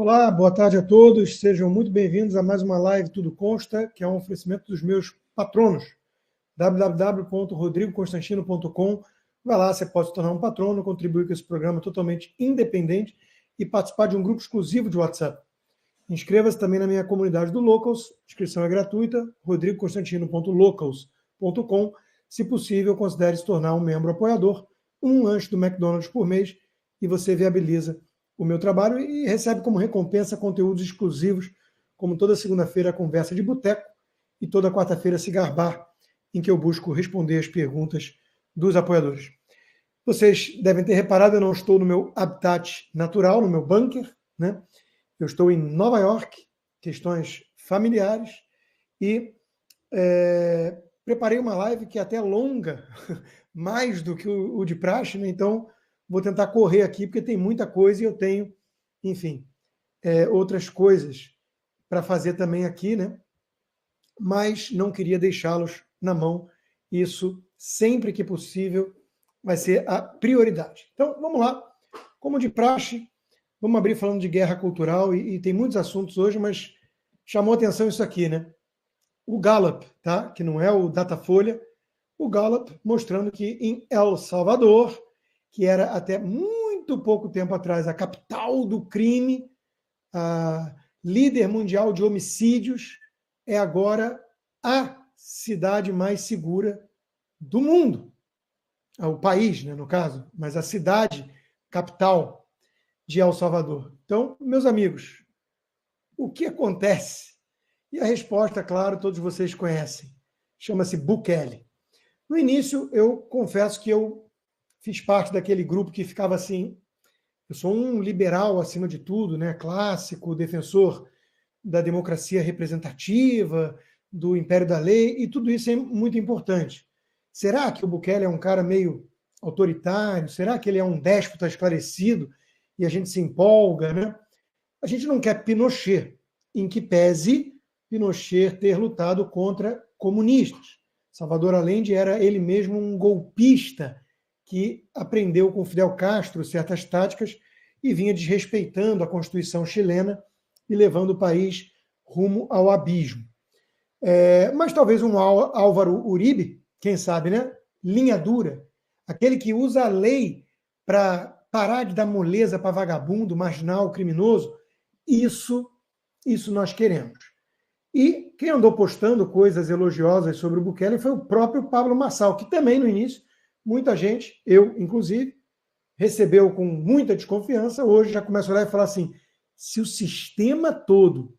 Olá, boa tarde a todos. Sejam muito bem-vindos a mais uma live Tudo Consta, que é um oferecimento dos meus patronos. www.rodrigoconstantino.com. Vai lá, você pode se tornar um patrono, contribuir com esse programa totalmente independente e participar de um grupo exclusivo de WhatsApp. Inscreva-se também na minha comunidade do Locals, inscrição é gratuita, rodrigoconstantino.locals.com. Se possível, considere se tornar um membro apoiador, um lanche do McDonald's por mês, e você viabiliza o meu trabalho e recebe como recompensa conteúdos exclusivos, como toda segunda-feira a Conversa de Boteco e toda quarta-feira Cigar Bar, em que eu busco responder as perguntas dos apoiadores. Vocês devem ter reparado, eu não estou no meu habitat natural, no meu bunker, né? Eu estou em Nova York, questões familiares, e preparei uma live que é até longa, mais do que o de praxe, né? Então vou tentar correr aqui, porque tem muita coisa e eu tenho, enfim, outras coisas para fazer também aqui, né? Mas não queria deixá-los na mão. Isso, sempre que possível, vai ser a prioridade. Então, vamos lá. Como de praxe, vamos abrir falando de guerra cultural, e tem muitos assuntos hoje, mas chamou atenção isso aqui, né? O Gallup, tá? Que não é o Datafolha, o Gallup mostrando que em El Salvador, que era até muito pouco tempo atrás a capital do crime, a líder mundial de homicídios, é agora a cidade mais segura do mundo. O país, né, no caso, mas a cidade capital de El Salvador. Então, meus amigos, o que acontece? E a resposta, claro, todos vocês conhecem. Chama-se Bukele. No início, eu confesso que eu fiz parte daquele grupo que ficava assim, eu sou um liberal acima de tudo, né, clássico, defensor da democracia representativa, do império da lei, e tudo isso é muito importante. Será que o Bukele é um cara meio autoritário? Será que ele é um déspota esclarecido e a gente se empolga, né? A gente não quer Pinochet, em que pese Pinochet ter lutado contra comunistas. Salvador Allende era ele mesmo um golpista que aprendeu com Fidel Castro certas táticas e vinha desrespeitando a Constituição chilena e levando o país rumo ao abismo. Mas talvez um Álvaro Uribe, quem sabe, né? Linha dura, aquele que usa a lei para parar de dar moleza para vagabundo, marginal, criminoso, isso nós queremos. E quem andou postando coisas elogiosas sobre o Bukele foi o próprio Pablo Marçal, que também no início, muita gente, eu inclusive, recebeu com muita desconfiança, hoje já começa a olhar e falar assim, se o sistema todo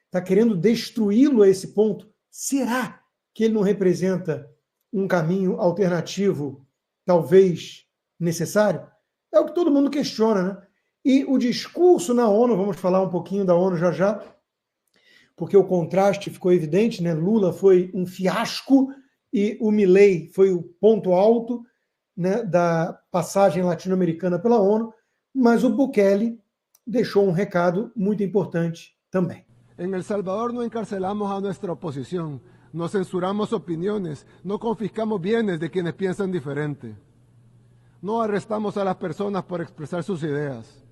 está querendo destruí-lo a esse ponto, será que ele não representa um caminho alternativo, talvez necessário? É o que todo mundo questiona, né? E o discurso na ONU, vamos falar um pouquinho da ONU já, porque o contraste ficou evidente, né? Lula foi um fiasco e o Milei foi o ponto alto, né, da passagem latino-americana pela ONU, mas o Bukele deixou um recado muito importante também. En El Salvador no encarcelamos a nuestra oposición, no censuramos opiniones, no confiscamos bienes de quienes piensan diferente. No arrestamos a las personas por expresar sus ideas.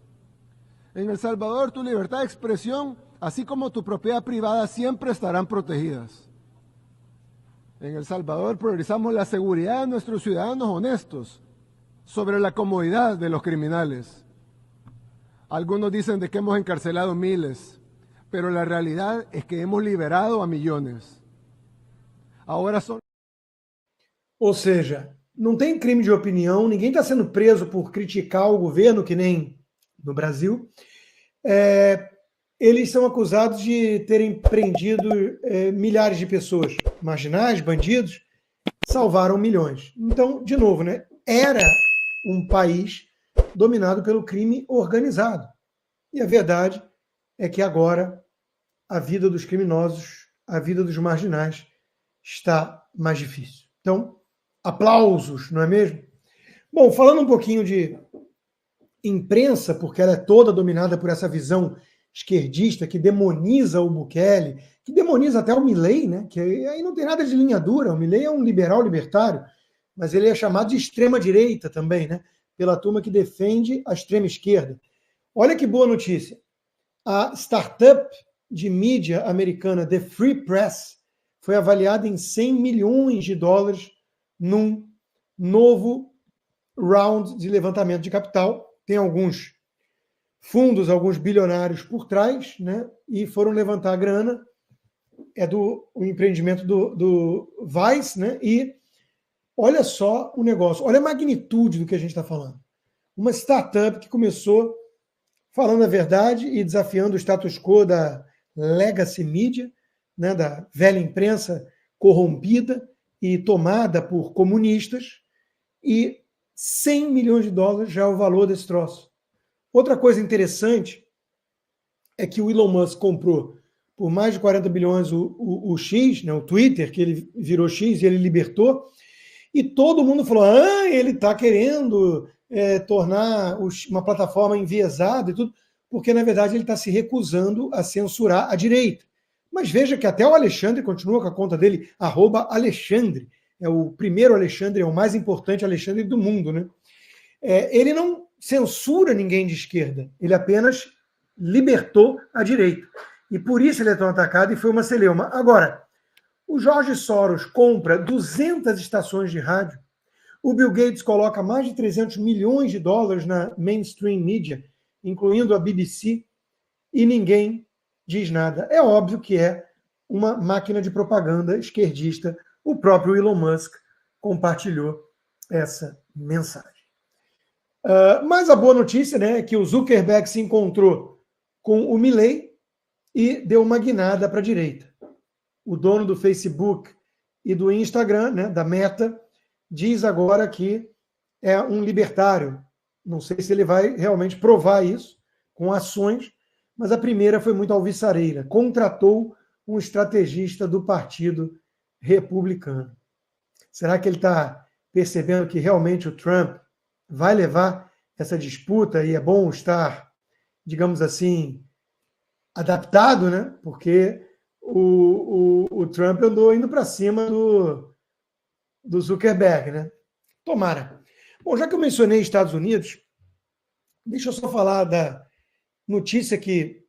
En El Salvador tu libertad de expresión, así como tu propiedad privada, siempre estarán protegidas. En El Salvador priorizamos la seguridad de nuestros ciudadanos honestos sobre la comodidad de los criminales. Algunos dicen de que hemos encarcelado miles, pero la realidad es que hemos liberado a millones. Ahora son... Ou seja, não tem crime de opinião, ninguém está sendo preso por criticar o governo, que nem no Brasil. Eles são acusados de terem prendido milhares de pessoas, marginais, bandidos, salvaram milhões. Então, de novo, né, era um país dominado pelo crime organizado. E a verdade é que agora a vida dos criminosos, a vida dos marginais está mais difícil. Então, aplausos, não é mesmo? Bom, falando um pouquinho de imprensa, porque ela é toda dominada por essa visão esquerdista que demoniza o Bukele, que demoniza até o Milei, né? Que aí não tem nada de linha dura, o Milei é um liberal libertário, mas ele é chamado de extrema-direita também, né? Pela turma que defende a extrema-esquerda. Olha que boa notícia. A startup de mídia americana The Free Press foi avaliada em 100 milhões de dólares num novo round de levantamento de capital. Tem alguns fundos, alguns bilionários por trás, né? E foram levantar a grana. É o empreendimento do Vice, né? E olha só o negócio, olha a magnitude do que a gente está falando. Uma startup que começou falando a verdade e desafiando o status quo da legacy media, né, da velha imprensa corrompida e tomada por comunistas, e 100 milhões de dólares já é o valor desse troço. Outra coisa interessante é que o Elon Musk comprou por mais de 40 bilhões o X, né, o Twitter, que ele virou X e ele libertou, e todo mundo falou, ele está querendo tornar uma plataforma enviesada e tudo, porque, na verdade, ele está se recusando a censurar a direita. Mas veja que até o Alexandre continua com a conta dele, @Alexandre. É o primeiro Alexandre, é o mais importante Alexandre do mundo, né? Ele não censura ninguém de esquerda, ele apenas libertou a direita. E por isso ele é tão atacado e foi uma celeuma. Agora, o Jorge Soros compra 200 estações de rádio, o Bill Gates coloca mais de 300 milhões de dólares na mainstream media, incluindo a BBC, e ninguém diz nada. É óbvio que é uma máquina de propaganda esquerdista. O próprio Elon Musk compartilhou essa mensagem. Mas a boa notícia, né, é que o Zuckerberg se encontrou com o Milley e deu uma guinada para a direita. O dono do Facebook e do Instagram, né, da Meta, diz agora que é um libertário. Não sei se ele vai realmente provar isso com ações, mas a primeira foi muito alvissareira. Contratou um estrategista do Partido Republicano. Será que ele está percebendo que realmente o Trump vai levar essa disputa e é bom estar, digamos assim, adaptado, né? Porque o Trump andou indo para cima do Zuckerberg, né? Tomara. Bom, já que eu mencionei Estados Unidos, deixa eu só falar da notícia que,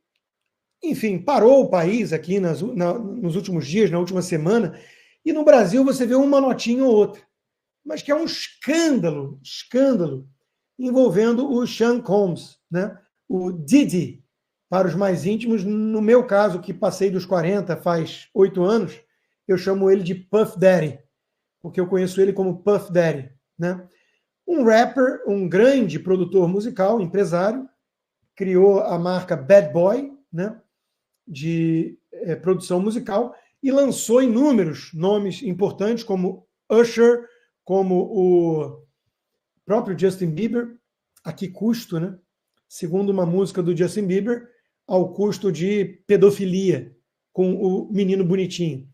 enfim, parou o país aqui nos últimos dias, na última semana, e no Brasil você vê uma notinha ou outra, mas que é um escândalo envolvendo o Sean Combs, né? O Diddy, para os mais íntimos. No meu caso, que passei dos 40 faz 8 anos, eu chamo ele de Puff Daddy, porque eu conheço ele como Puff Daddy, né? Um rapper, um grande produtor musical, empresário, criou a marca Bad Boy, né, de produção musical, e lançou inúmeros nomes importantes, como Usher, como o próprio Justin Bieber. A que custo, né? Segundo uma música do Justin Bieber, ao custo de pedofilia com o menino bonitinho.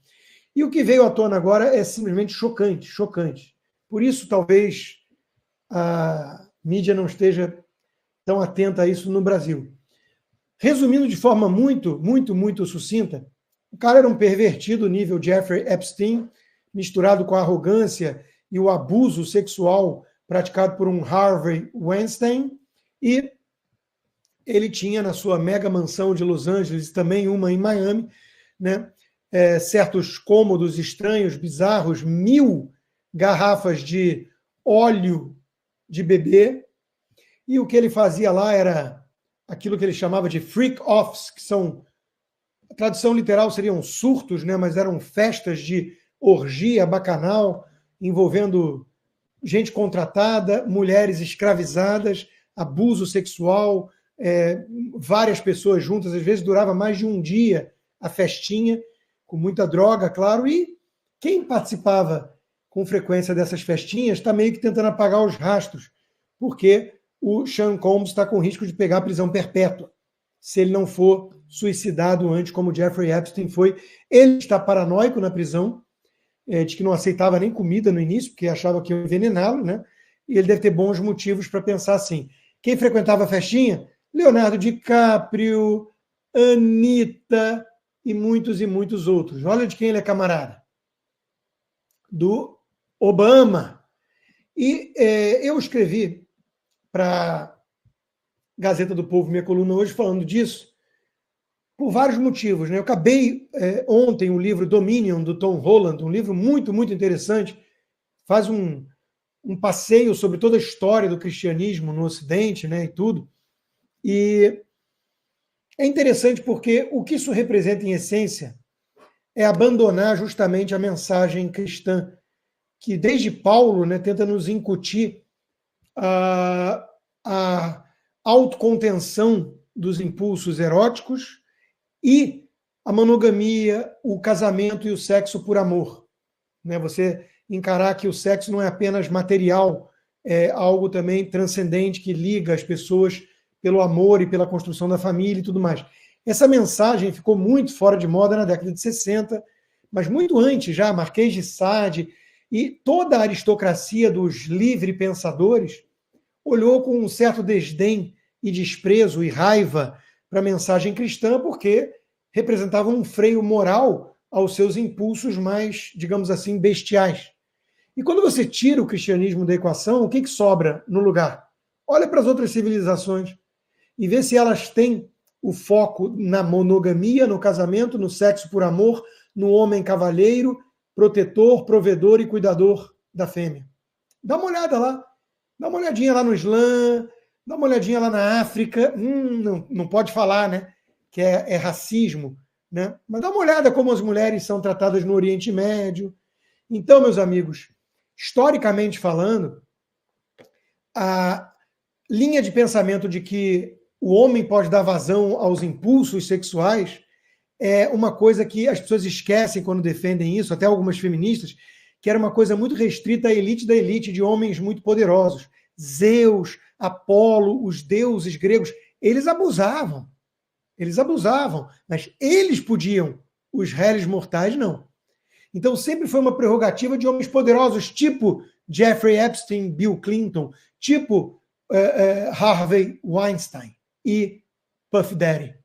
E o que veio à tona agora é simplesmente chocante, chocante. Por isso, talvez a mídia não esteja tão atenta a isso no Brasil. Resumindo de forma muito sucinta, o cara era um pervertido nível Jeffrey Epstein, misturado com a arrogância e o abuso sexual praticado por um Harvey Weinstein, e ele tinha na sua mega mansão de Los Angeles, também uma em Miami, né, certos cômodos estranhos, bizarros, 1000 garrafas de óleo de bebê, e o que ele fazia lá era aquilo que ele chamava de freak-offs, que são, a tradução literal seriam surtos, né, mas eram festas de orgia bacanal, envolvendo gente contratada, mulheres escravizadas, abuso sexual, várias pessoas juntas, às vezes durava mais de um dia a festinha, com muita droga, claro, e quem participava com frequência dessas festinhas está meio que tentando apagar os rastros, porque o Sean Combs está com risco de pegar a prisão perpétua, se ele não for suicidado antes, como Jeffrey Epstein foi. Ele está paranoico na prisão, de que não aceitava nem comida no início, porque achava que ia envenená-lo, né? E ele deve ter bons motivos para pensar assim. Quem frequentava a festinha? Leonardo DiCaprio, Anitta e muitos outros. Olha de quem ele é camarada. Do Obama. E eu escrevi para a Gazeta do Povo, minha coluna hoje, falando disso, por vários motivos, né? Eu acabei ontem o livro Dominion, do Tom Holland, um livro muito, muito interessante, faz um passeio sobre toda a história do cristianismo no Ocidente, né, e tudo. E é interessante porque o que isso representa em essência é abandonar justamente a mensagem cristã, que desde Paulo, né, tenta nos incutir a autocontenção dos impulsos eróticos e a monogamia, o casamento e o sexo por amor. Né? Você encarar que o sexo não é apenas material, é algo também transcendente que liga as pessoas pelo amor e pela construção da família e tudo mais. Essa mensagem ficou muito fora de moda na década de 60, mas muito antes já, Marquês de Sade e toda a aristocracia dos livre-pensadores olhou com um certo desdém e desprezo e raiva para a mensagem cristã, porque representava um freio moral aos seus impulsos mais, digamos assim, bestiais. E quando você tira o cristianismo da equação, o que sobra no lugar? Olha para as outras civilizações e vê se elas têm o foco na monogamia, no casamento, no sexo por amor, no homem cavalheiro, protetor, provedor e cuidador da fêmea. Dá uma olhada lá. Dá uma olhadinha lá no Islã, dá uma olhadinha lá na África. Não pode falar, né? Que é racismo, né? Mas dá uma olhada como as mulheres são tratadas no Oriente Médio. Então, meus amigos, historicamente falando, a linha de pensamento de que o homem pode dar vazão aos impulsos sexuais é uma coisa que as pessoas esquecem quando defendem isso, até algumas feministas, que era uma coisa muito restrita à elite da elite, de homens muito poderosos. Zeus, Apolo, os deuses gregos, eles abusavam. Eles abusavam, mas eles podiam, os réis mortais não. Então sempre foi uma prerrogativa de homens poderosos, tipo Jeffrey Epstein, Bill Clinton, tipo Harvey Weinstein e Puff Daddy.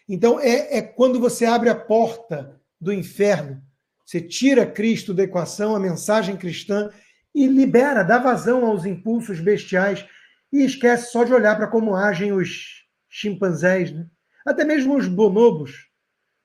Então é quando você abre a porta do inferno, você tira Cristo da equação, a mensagem cristã, e libera, dá vazão aos impulsos bestiais e esquece só de olhar para como agem os chimpanzés, né? Até mesmo os bonobos,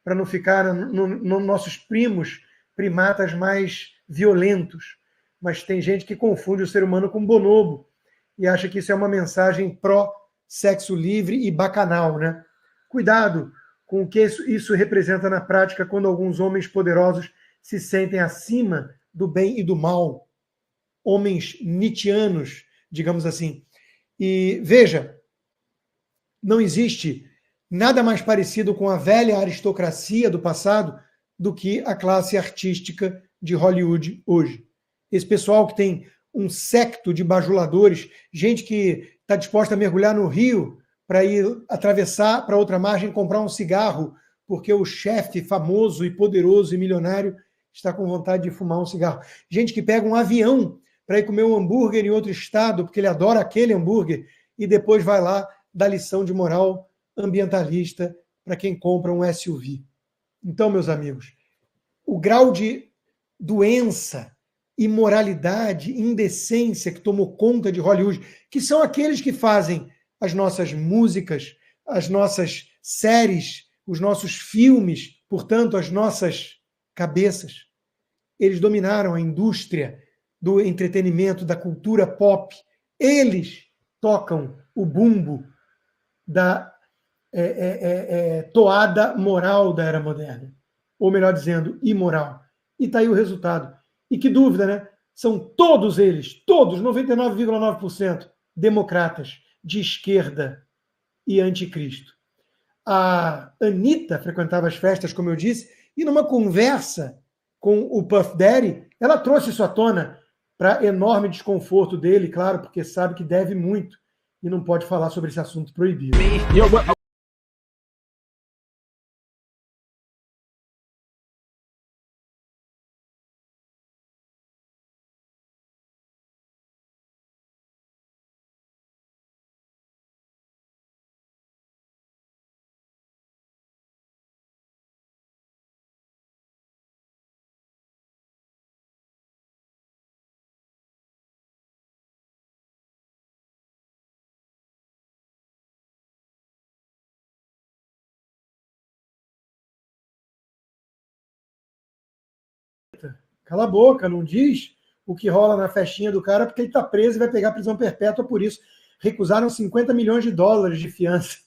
para não ficar nos nossos primos primatas mais violentos. Mas tem gente que confunde o ser humano com bonobo e acha que isso é uma mensagem pró-sexo livre e bacanal, né? Cuidado com o que isso representa na prática quando alguns homens poderosos se sentem acima do bem e do mal. Homens nietzschianos, digamos assim. E veja, não existe nada mais parecido com a velha aristocracia do passado do que a classe artística de Hollywood hoje. Esse pessoal que tem um séquito de bajuladores, gente que está disposta a mergulhar no rio para ir atravessar para outra margem, comprar um cigarro, porque o chefe famoso e poderoso e milionário está com vontade de fumar um cigarro. Gente que pega um avião para ir comer um hambúrguer em outro estado, porque ele adora aquele hambúrguer, e depois vai lá dar lição de moral ambientalista para quem compra um SUV. Então, meus amigos, o grau de doença, imoralidade, indecência que tomou conta de Hollywood, que são aqueles que fazem as nossas músicas, as nossas séries, os nossos filmes, portanto, as nossas cabeças. Eles dominaram a indústria do entretenimento, da cultura pop. Eles tocam o bumbo da toada moral da era moderna. Ou melhor dizendo, imoral. E está aí o resultado. E que dúvida, né? São todos eles, todos, 99,9%, democratas, de esquerda e anticristo. A Anitta frequentava as festas, como eu disse, e numa conversa com o Puff Daddy, ela trouxe isso à tona para enorme desconforto dele, claro, porque sabe que deve muito e não pode falar sobre esse assunto proibido. cala a boca, não diz o que rola na festinha do cara, porque ele está preso e vai pegar prisão perpétua por isso. Recusaram 50 milhões de dólares de fiança.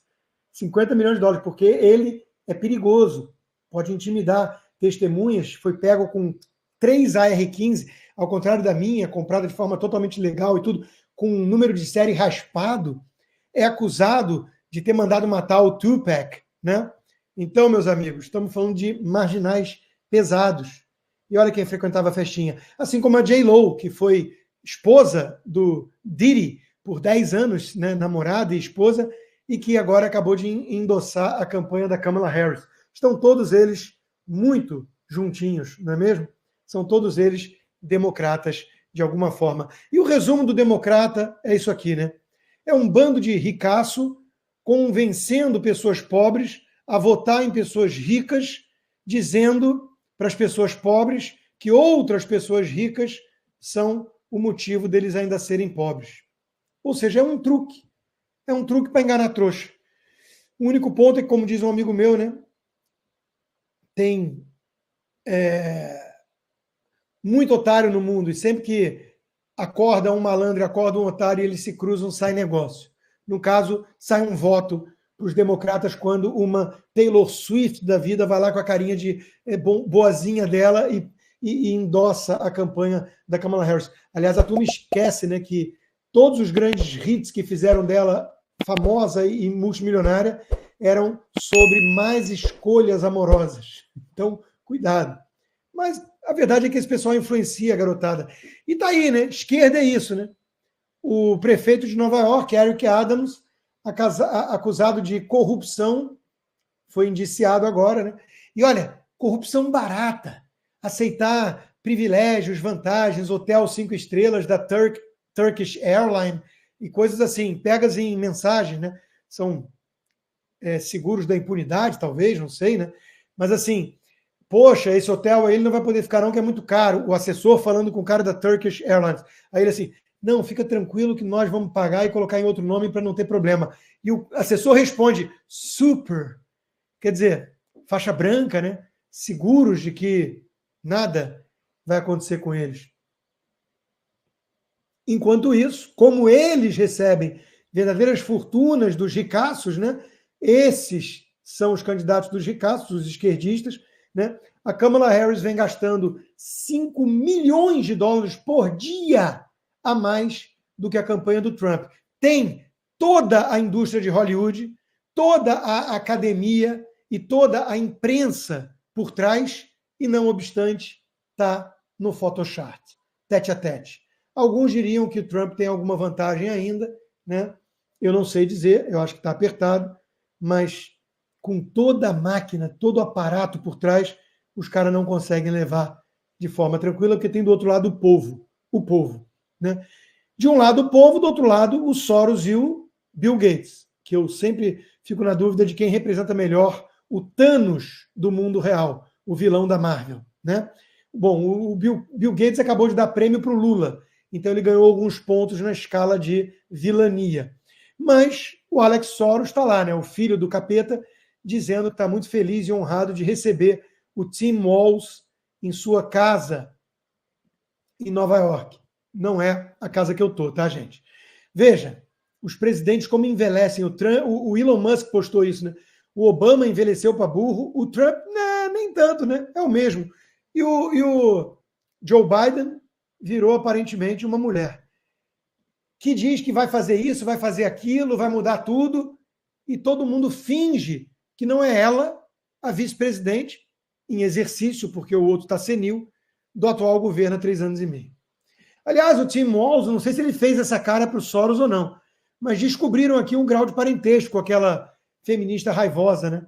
50 milhões de dólares, porque ele é perigoso, pode intimidar testemunhas, foi pego com 3 AR-15, ao contrário da minha, comprada de forma totalmente legal e tudo, com um número de série raspado, é acusado de ter mandado matar o Tupac, né? Então, meus amigos, estamos falando de marginais pesados. E olha quem frequentava a festinha. Assim como a J.Lo, que foi esposa do Diddy por 10 anos, né, namorada e esposa, e que agora acabou de endossar a campanha da Kamala Harris. Estão todos eles muito juntinhos, não é mesmo? São todos eles democratas, de alguma forma. E o resumo do democrata é isso aqui, né? É um bando de ricaço convencendo pessoas pobres a votar em pessoas ricas, dizendo para as pessoas pobres que outras pessoas ricas são o motivo deles ainda serem pobres. Ou seja, é um truque. É um truque para enganar trouxa. O único ponto é que, como diz um amigo meu, né, tem muito otário no mundo, e sempre que acorda um malandro, acorda um otário, e eles se cruzam, sai negócio. No caso, sai um voto para os democratas quando uma Taylor Swift da vida vai lá com a carinha de boazinha dela e endossa a campanha da Kamala Harris. Aliás, a turma esquece, né, que todos os grandes hits que fizeram dela famosa e multimilionária eram sobre mais escolhas amorosas. Então, cuidado. Mas a verdade é que esse pessoal influencia a garotada. E tá aí, né? Esquerda é isso, né? O prefeito de Nova York, Eric Adams, acusado de corrupção, foi indiciado agora, né? E olha, corrupção barata. Aceitar privilégios, vantagens, hotel 5 estrelas da Turkish Airlines e coisas assim, pegas em mensagens, né? São seguros da impunidade, talvez, não sei, né? Mas assim, poxa, esse hotel aí ele não vai poder ficar não, que é muito caro. O assessor falando com o cara da Turkish Airlines. Aí ele assim, não, fica tranquilo que nós vamos pagar e colocar em outro nome para não ter problema. E o assessor responde, super. Quer dizer, faixa branca, né? Seguros de que nada vai acontecer com eles. Enquanto isso, como eles recebem verdadeiras fortunas dos ricaços, né? Esses são os candidatos dos ricaços, os esquerdistas, né? A Kamala Harris vem gastando 5 milhões de dólares por dia a mais do que a campanha do Trump. Tem toda a indústria de Hollywood, toda a academia e toda a imprensa por trás, e não obstante, está no Photoshop, tete a tete. Alguns diriam que o Trump tem alguma vantagem ainda, né? Eu não sei dizer, eu acho que está apertado, mas com toda a máquina, todo o aparato por trás, os caras não conseguem levar de forma tranquila, porque tem do outro lado o povo, né? De um lado o povo, do outro lado o Soros e o Bill Gates, que eu sempre fico na dúvida de quem representa melhor o Thanos do mundo real, o vilão da Marvel, né? Bom, o Bill Gates acabou de dar prêmio para o Lula, então ele ganhou alguns pontos na escala de vilania. Mas o Alex Soros está lá, né? O filho do capeta, dizendo que está muito feliz e honrado de receber o Tim Walz em sua casa em Nova York. Não é a casa que eu estou, tá, gente? Veja, os presidentes como envelhecem. O Elon Musk postou isso, né? O Obama envelheceu para burro, o Trump, nem tanto, né? É o mesmo. E o Joe Biden virou aparentemente uma mulher que diz que vai fazer isso, vai fazer aquilo, vai mudar tudo, e todo mundo finge que não é ela a vice-presidente em exercício, porque o outro está senil, do atual governo há 3 anos e meio. Aliás, o Tim Walz, não sei se ele fez essa cara para o Soros ou não, mas descobriram aqui um grau de parentesco com aquela feminista raivosa, né?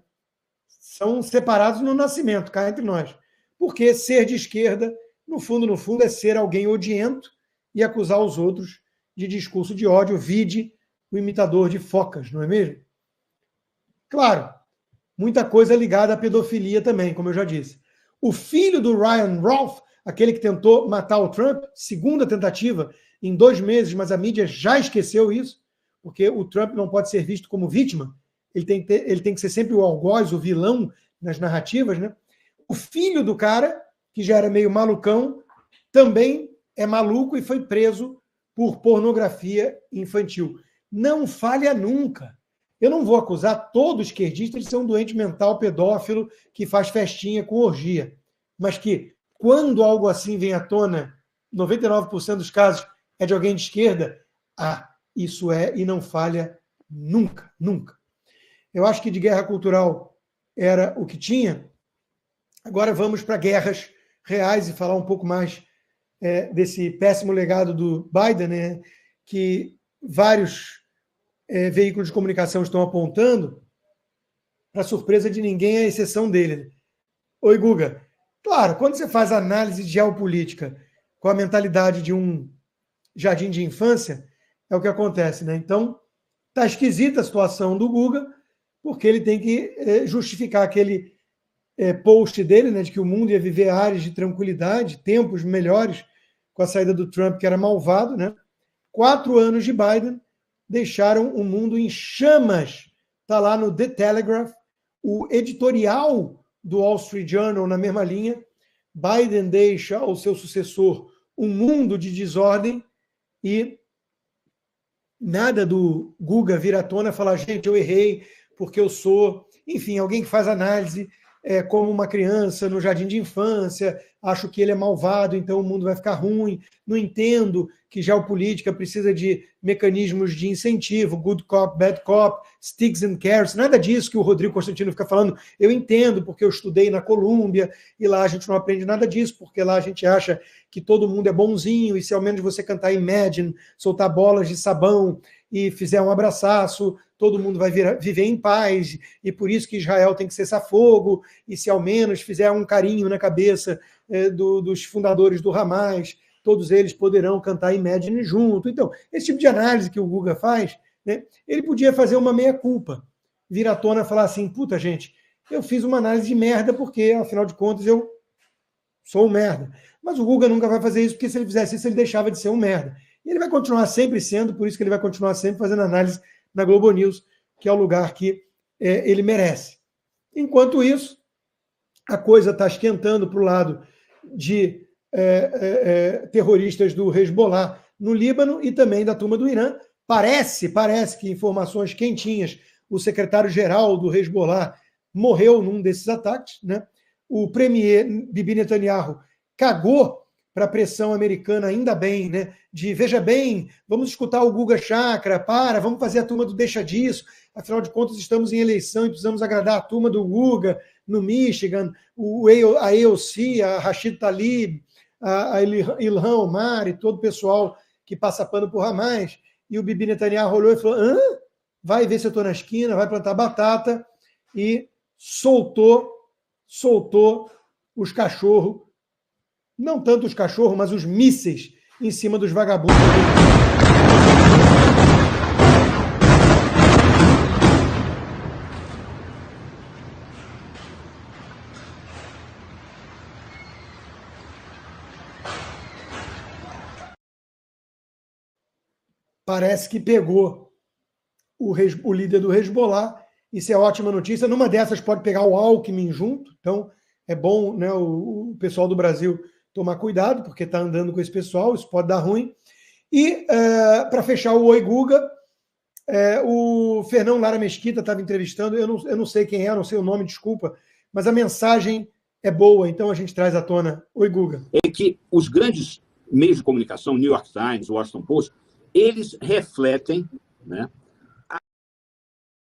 São separados no nascimento, cá entre nós. Porque ser de esquerda, no fundo, é ser alguém odiento e acusar os outros de discurso de ódio, vide o imitador de focas, não é mesmo? Claro, muita coisa ligada à pedofilia também, como eu já disse. O filho do Ryan Rolfe, aquele que tentou matar o Trump, segunda tentativa em 2 meses, mas a mídia já esqueceu isso, porque o Trump não pode ser visto como vítima, ele tem que ser sempre o algoz, o vilão nas narrativas, né? O filho do cara, que já era meio malucão, também é maluco e foi preso por pornografia infantil. Não falha nunca. Eu não vou acusar todo esquerdista de ser um doente mental pedófilo que faz festinha com orgia, mas que, quando algo assim vem à tona, 99% dos casos é de alguém de esquerda, isso é e não falha nunca, nunca. Eu acho que de guerra cultural era o que tinha. Agora vamos para guerras reais e falar um pouco mais desse péssimo legado do Biden, né, que vários veículos de comunicação estão apontando, para surpresa de ninguém, à exceção dele. Oi, Guga. Claro, quando você faz análise de geopolítica com a mentalidade de um jardim de infância, é o que acontece, né? Então, tá esquisita a situação do Guga, porque ele tem que justificar aquele post dele, né, de que o mundo ia viver áreas de tranquilidade, tempos melhores, com a saída do Trump, que era malvado, né? 4 anos de Biden deixaram o mundo em chamas. Está lá no The Telegraph, o editorial do Wall Street Journal na mesma linha. Biden deixa ao seu sucessor um mundo de desordem e nada do Guga vir à tona e falar, gente, eu errei porque eu sou... Enfim, alguém que faz análise como uma criança no jardim de infância, acho que ele é malvado, então o mundo vai ficar ruim, não entendo que geopolítica precisa de mecanismos de incentivo, good cop, bad cop, sticks and carrots, nada disso que o Rodrigo Constantino fica falando, eu entendo, porque eu estudei na Colômbia, e lá a gente não aprende nada disso, porque lá a gente acha que todo mundo é bonzinho, e se ao menos você cantar Imagine, soltar bolas de sabão, e fizer um abraçaço, todo mundo vai viver em paz, e por isso que Israel tem que cessar fogo, e se ao menos fizer um carinho na cabeça dos fundadores do Hamas, todos eles poderão cantar Imagine junto. Então, esse tipo de análise que o Guga faz, né, ele podia fazer uma meia-culpa, vir à tona e falar assim, puta, gente, eu fiz uma análise de merda porque, afinal de contas, eu sou um merda. Mas o Guga nunca vai fazer isso, porque se ele fizesse isso, ele deixava de ser um merda. E ele vai continuar sempre sendo, por isso que ele vai continuar sempre fazendo análise na Globo News, que é o lugar que ele merece. Enquanto isso, a coisa está esquentando para o lado de terroristas do Hezbollah no Líbano e também da turma do Irã. Parece que informações quentinhas, o secretário-geral do Hezbollah morreu num desses ataques, né? O premier Bibi Netanyahu cagou para a pressão americana, ainda bem, né? De, veja bem, vamos escutar o Guga Chakra, vamos fazer a turma do deixa disso, afinal de contas estamos em eleição e precisamos agradar a turma do Guga no Michigan, a AOC, a Rashid Tlaib, a Ilhan Omar e todo o pessoal que passa pano por Hamas, e o Bibi Netanyahu olhou e falou, vai ver se eu estou na esquina, vai plantar batata, e soltou os cachorros, não tanto os cachorros, mas os mísseis em cima dos vagabundos. Parece que pegou o líder do Hezbollah. Isso é ótima notícia. Numa dessas pode pegar o Alckmin junto. Então é bom, né, o pessoal do Brasil tomar cuidado, porque está andando com esse pessoal, isso pode dar ruim. E, para fechar o Oi Guga, o Fernão Lara Mesquita estava entrevistando, eu não sei quem é, não sei o nome, desculpa, mas a mensagem é boa, então a gente traz à tona. Oi Guga. É que os grandes meios de comunicação, New York Times, Washington Post, eles refletem, né?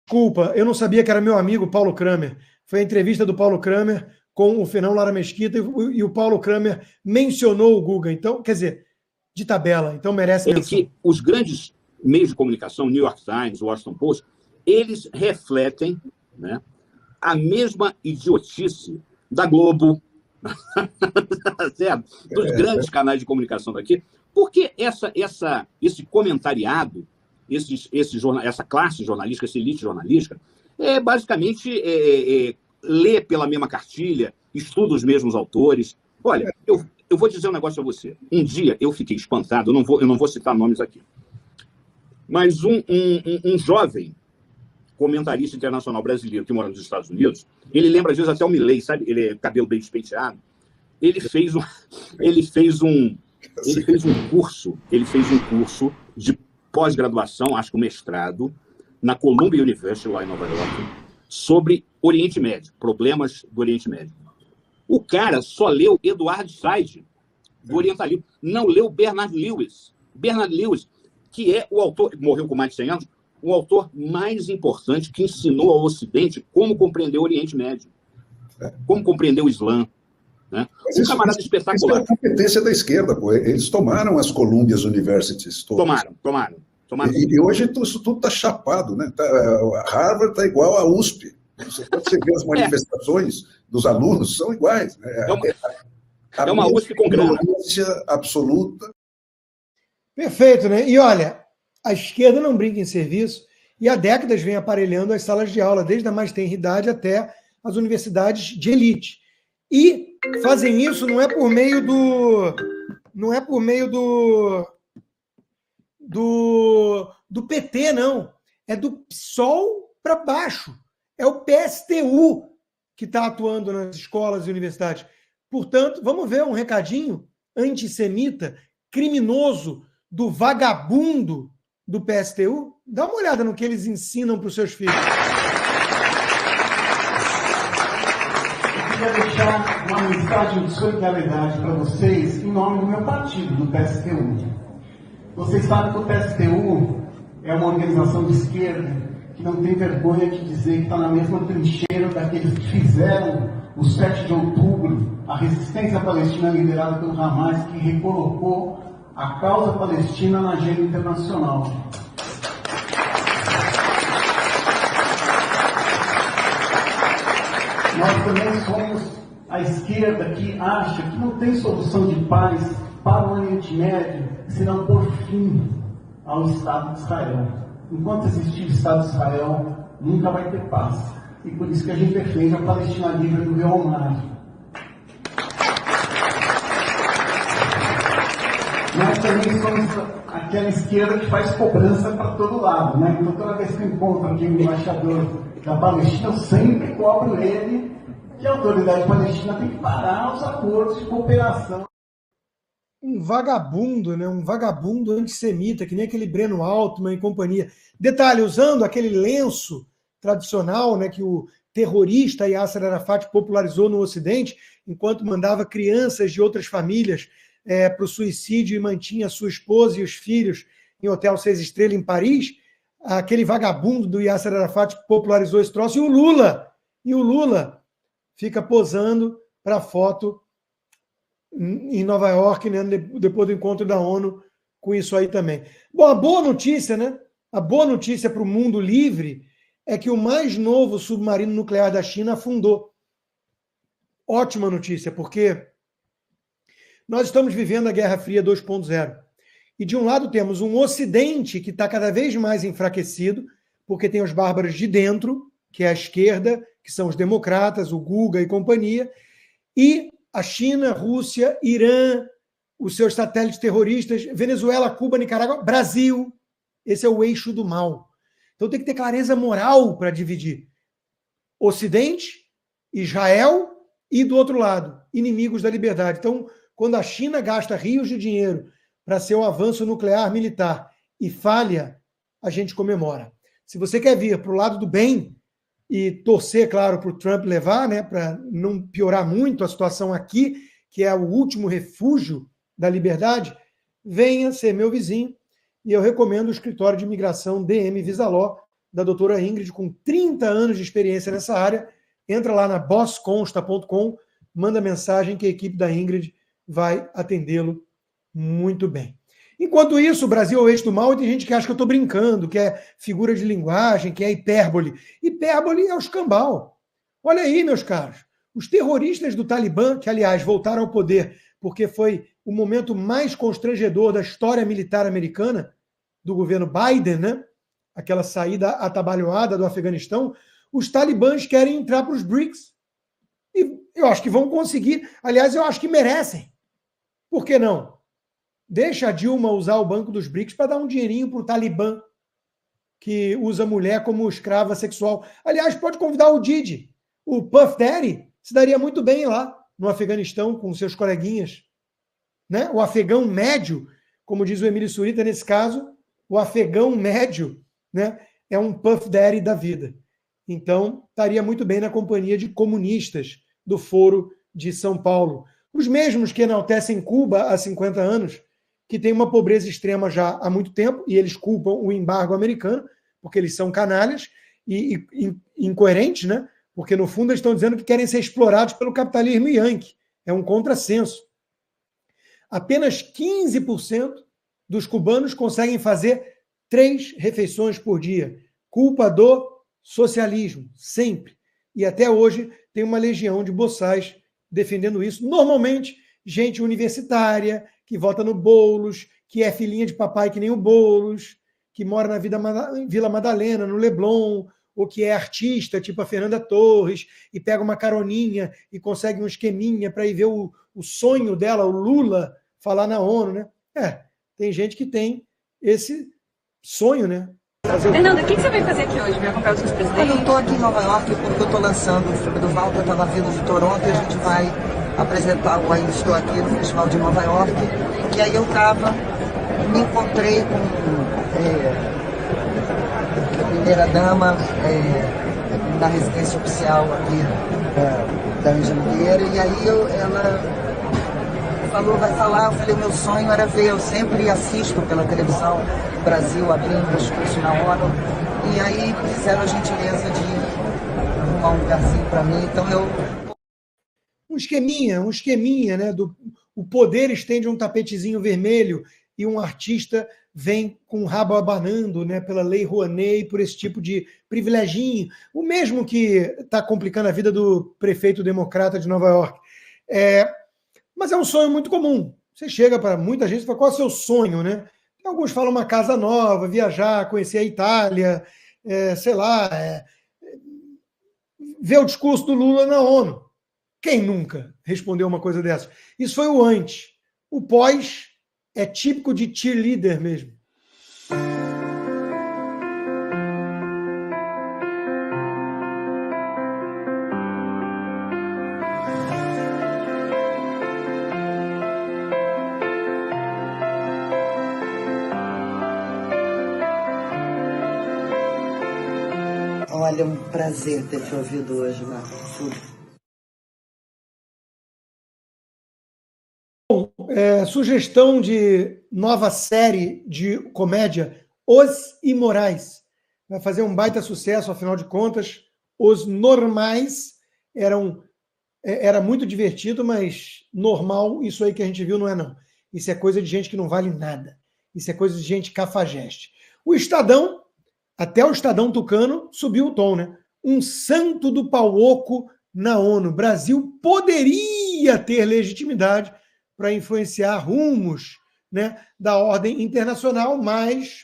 Desculpa, eu não sabia que era meu amigo Paulo Kramer. Foi a entrevista do Paulo Kramer com o Fernão Lara Mesquita e o Paulo Kramer mencionou o Guga. Então, quer dizer, de tabela, então merece menção. É que os grandes meios de comunicação, New York Times, Washington Post, eles refletem, né, a mesma idiotice da Globo, certo? Dos grandes canais de comunicação daqui, porque esse comentariado, essa classe jornalística, essa elite jornalística, basicamente lê pela mesma cartilha, estuda os mesmos autores. Olha, eu vou dizer um negócio a você. Um dia eu fiquei espantado, eu não vou citar nomes aqui, mas um jovem comentarista internacional brasileiro que mora nos Estados Unidos, ele lembra às vezes até o Milei, sabe? Ele é cabelo bem despenteado. ele fez um curso de pós-graduação, acho que um mestrado, na Columbia University, lá em Nova York, sobre Oriente Médio, problemas do Oriente Médio. O cara só leu Eduardo Said, do Orientalismo, não leu Bernard Lewis. Bernard Lewis, que é o autor, morreu com mais de 100 anos, o autor mais importante que ensinou ao Ocidente como compreender o Oriente Médio, como compreender o Islã. Né? Um camarada espetacular. Isso é a competência da esquerda, pô. Eles tomaram as Columbias Universities todas. Tomaram. E hoje isso tudo está chapado, né? Harvard está igual à USP. Você ver as manifestações dos alunos, são iguais. Né? É uma USP com grana. Absoluta. Perfeito, né? E olha, a esquerda não brinca em serviço e há décadas vem aparelhando as salas de aula, desde a mais tenra idade até as universidades de elite. E fazem isso não é por meio do PT, não. É do PSOL para baixo. É o PSTU que está atuando nas escolas e universidades. Portanto, vamos ver um recadinho antissemita, criminoso, do vagabundo do PSTU? Dá uma olhada no que eles ensinam para os seus filhos. Eu queria deixar uma mensagem de solidariedade para vocês em nome do meu partido, do PSTU. Vocês sabem que o PSTU é uma organização de esquerda que não tem vergonha de dizer que está na mesma trincheira daqueles que fizeram o 7 de outubro, a resistência palestina liderada pelo Hamas, que recolocou a causa palestina na agenda internacional. Nós também somos a esquerda que acha que não tem solução de paz para o Oriente Médio senão por fim ao Estado de Israel. Enquanto existir o Estado de Israel, nunca vai ter paz. E por isso que a gente defende a Palestina livre do Rio Mar. Nós também somos aquela esquerda que faz cobrança para todo lado, né? Então, toda vez que eu encontro aqui o embaixador da Palestina, eu sempre cobro ele que a autoridade palestina tem que parar os acordos de cooperação. Um vagabundo, né? Um vagabundo antissemita, que nem aquele Breno Altman e companhia. Detalhe, usando aquele lenço tradicional, né, que o terrorista Yasser Arafat popularizou no Ocidente, enquanto mandava crianças de outras famílias para o suicídio e mantinha sua esposa e os filhos em hotel 6 estrelas em Paris. Aquele vagabundo do Yasser Arafat popularizou esse troço. E o Lula fica posando para foto em Nova York, né, depois do encontro da ONU, com isso aí também. Bom, a boa notícia, né? A boa notícia para o mundo livre é que o mais novo submarino nuclear da China afundou. Ótima notícia, porque nós estamos vivendo a Guerra Fria 2.0. E de um lado temos um Ocidente que está cada vez mais enfraquecido, porque tem os bárbaros de dentro, que é a esquerda, que são os democratas, o Guga e companhia, e a China, Rússia, Irã, os seus satélites terroristas, Venezuela, Cuba, Nicarágua, Brasil. Esse é o eixo do mal. Então tem que ter clareza moral para dividir. Ocidente, Israel e, do outro lado, inimigos da liberdade. Então, quando a China gasta rios de dinheiro para seu avanço nuclear militar e falha, a gente comemora. Se você quer vir para o lado do bem e torcer, claro, para o Trump levar, né, para não piorar muito a situação aqui, que é o último refúgio da liberdade, venha ser meu vizinho. E eu recomendo o escritório de imigração DM Visaló, da doutora Ingrid, com 30 anos de experiência nessa área. Entra lá na bossconsta.com, manda mensagem que a equipe da Ingrid vai atendê-lo muito bem. Enquanto isso, o Brasil é o eixo do mal, e tem gente que acha que eu estou brincando, que é figura de linguagem, que é hipérbole. Hipérbole é o escambau. Olha aí, meus caros. Os terroristas do Talibã, que, aliás, voltaram ao poder porque foi o momento mais constrangedor da história militar americana, do governo Biden, né? Aquela saída atabalhoada do Afeganistão, os talibãs querem entrar para os BRICS. E eu acho que vão conseguir. Aliás, eu acho que merecem. Por que não? Deixa a Dilma usar o Banco dos BRICS para dar um dinheirinho para o Talibã, que usa mulher como escrava sexual. Aliás, pode convidar o Didi. O Puff Daddy se daria muito bem lá. no Afeganistão com seus coleguinhas. Né? O afegão médio, como diz o Emílio Surita nesse caso, o afegão médio, né, é um Puff Daddy da vida. Então, estaria muito bem na companhia de comunistas do Foro de São Paulo. Os mesmos que enaltecem Cuba há 50 anos, que tem uma pobreza extrema já há muito tempo, e eles culpam o embargo americano, porque eles são canalhas e incoerentes, né? Porque, no fundo, eles estão dizendo que querem ser explorados pelo capitalismo yankee. É um contrassenso. Apenas 15% dos cubanos conseguem fazer 3 refeições por dia. Culpa do socialismo, sempre. E até hoje tem uma legião de boçais defendendo isso. Normalmente, gente universitária, que vota no Boulos, que é filhinha de papai que nem o Boulos, que mora na Vila Madalena, no Leblon, ou que é artista, tipo a Fernanda Torres, e pega uma caroninha e consegue um esqueminha para ir ver o sonho dela, o Lula, falar na ONU, né? Tem gente que tem esse sonho, né? Fernanda, o que você vai fazer aqui hoje? Vai acompanhar os seus presidentes? Eu estou aqui em Nova York porque eu estou lançando o filme do Walter, eu estava vindo de Toronto e a gente vai apresentar o Ainda Estou Aqui no Festival de Nova York. E aí eu me encontrei com a primeira-dama da residência oficial aqui da Anja Nogueira, e aí ela falou, vai falar, eu falei, o meu sonho era ver, eu sempre assisto pela televisão Brasil abrindo o discurso na ONU, e aí fizeram a gentileza de arrumar um lugarzinho para mim, então eu... Um esqueminha, né? O poder estende um tapetezinho vermelho e um artista vem com o rabo abanando, né, pela Lei Rouanet, por esse tipo de privileginho, o mesmo que está complicando a vida do prefeito democrata de Nova York. Mas é um sonho muito comum. Você chega para muita gente e fala, qual é o seu sonho, né? Alguns falam uma casa nova, viajar, conhecer a Itália, ver o discurso do Lula na ONU. Quem nunca respondeu uma coisa dessa? Isso foi o antes. O pós é típico de cheerleader mesmo. Olha, é um prazer ter te ouvido hoje, Marcos. Bom, sugestão de nova série de comédia, Os Imorais. Vai fazer um baita sucesso, afinal de contas. Os Normais era muito divertido, mas normal, isso aí que a gente viu não é não. Isso é coisa de gente que não vale nada. Isso é coisa de gente cafajeste. O Estadão, até o Estadão tucano, subiu o tom, né? Um santo do pau oco na ONU. Brasil poderia ter legitimidade para influenciar rumos, né, da ordem internacional, mas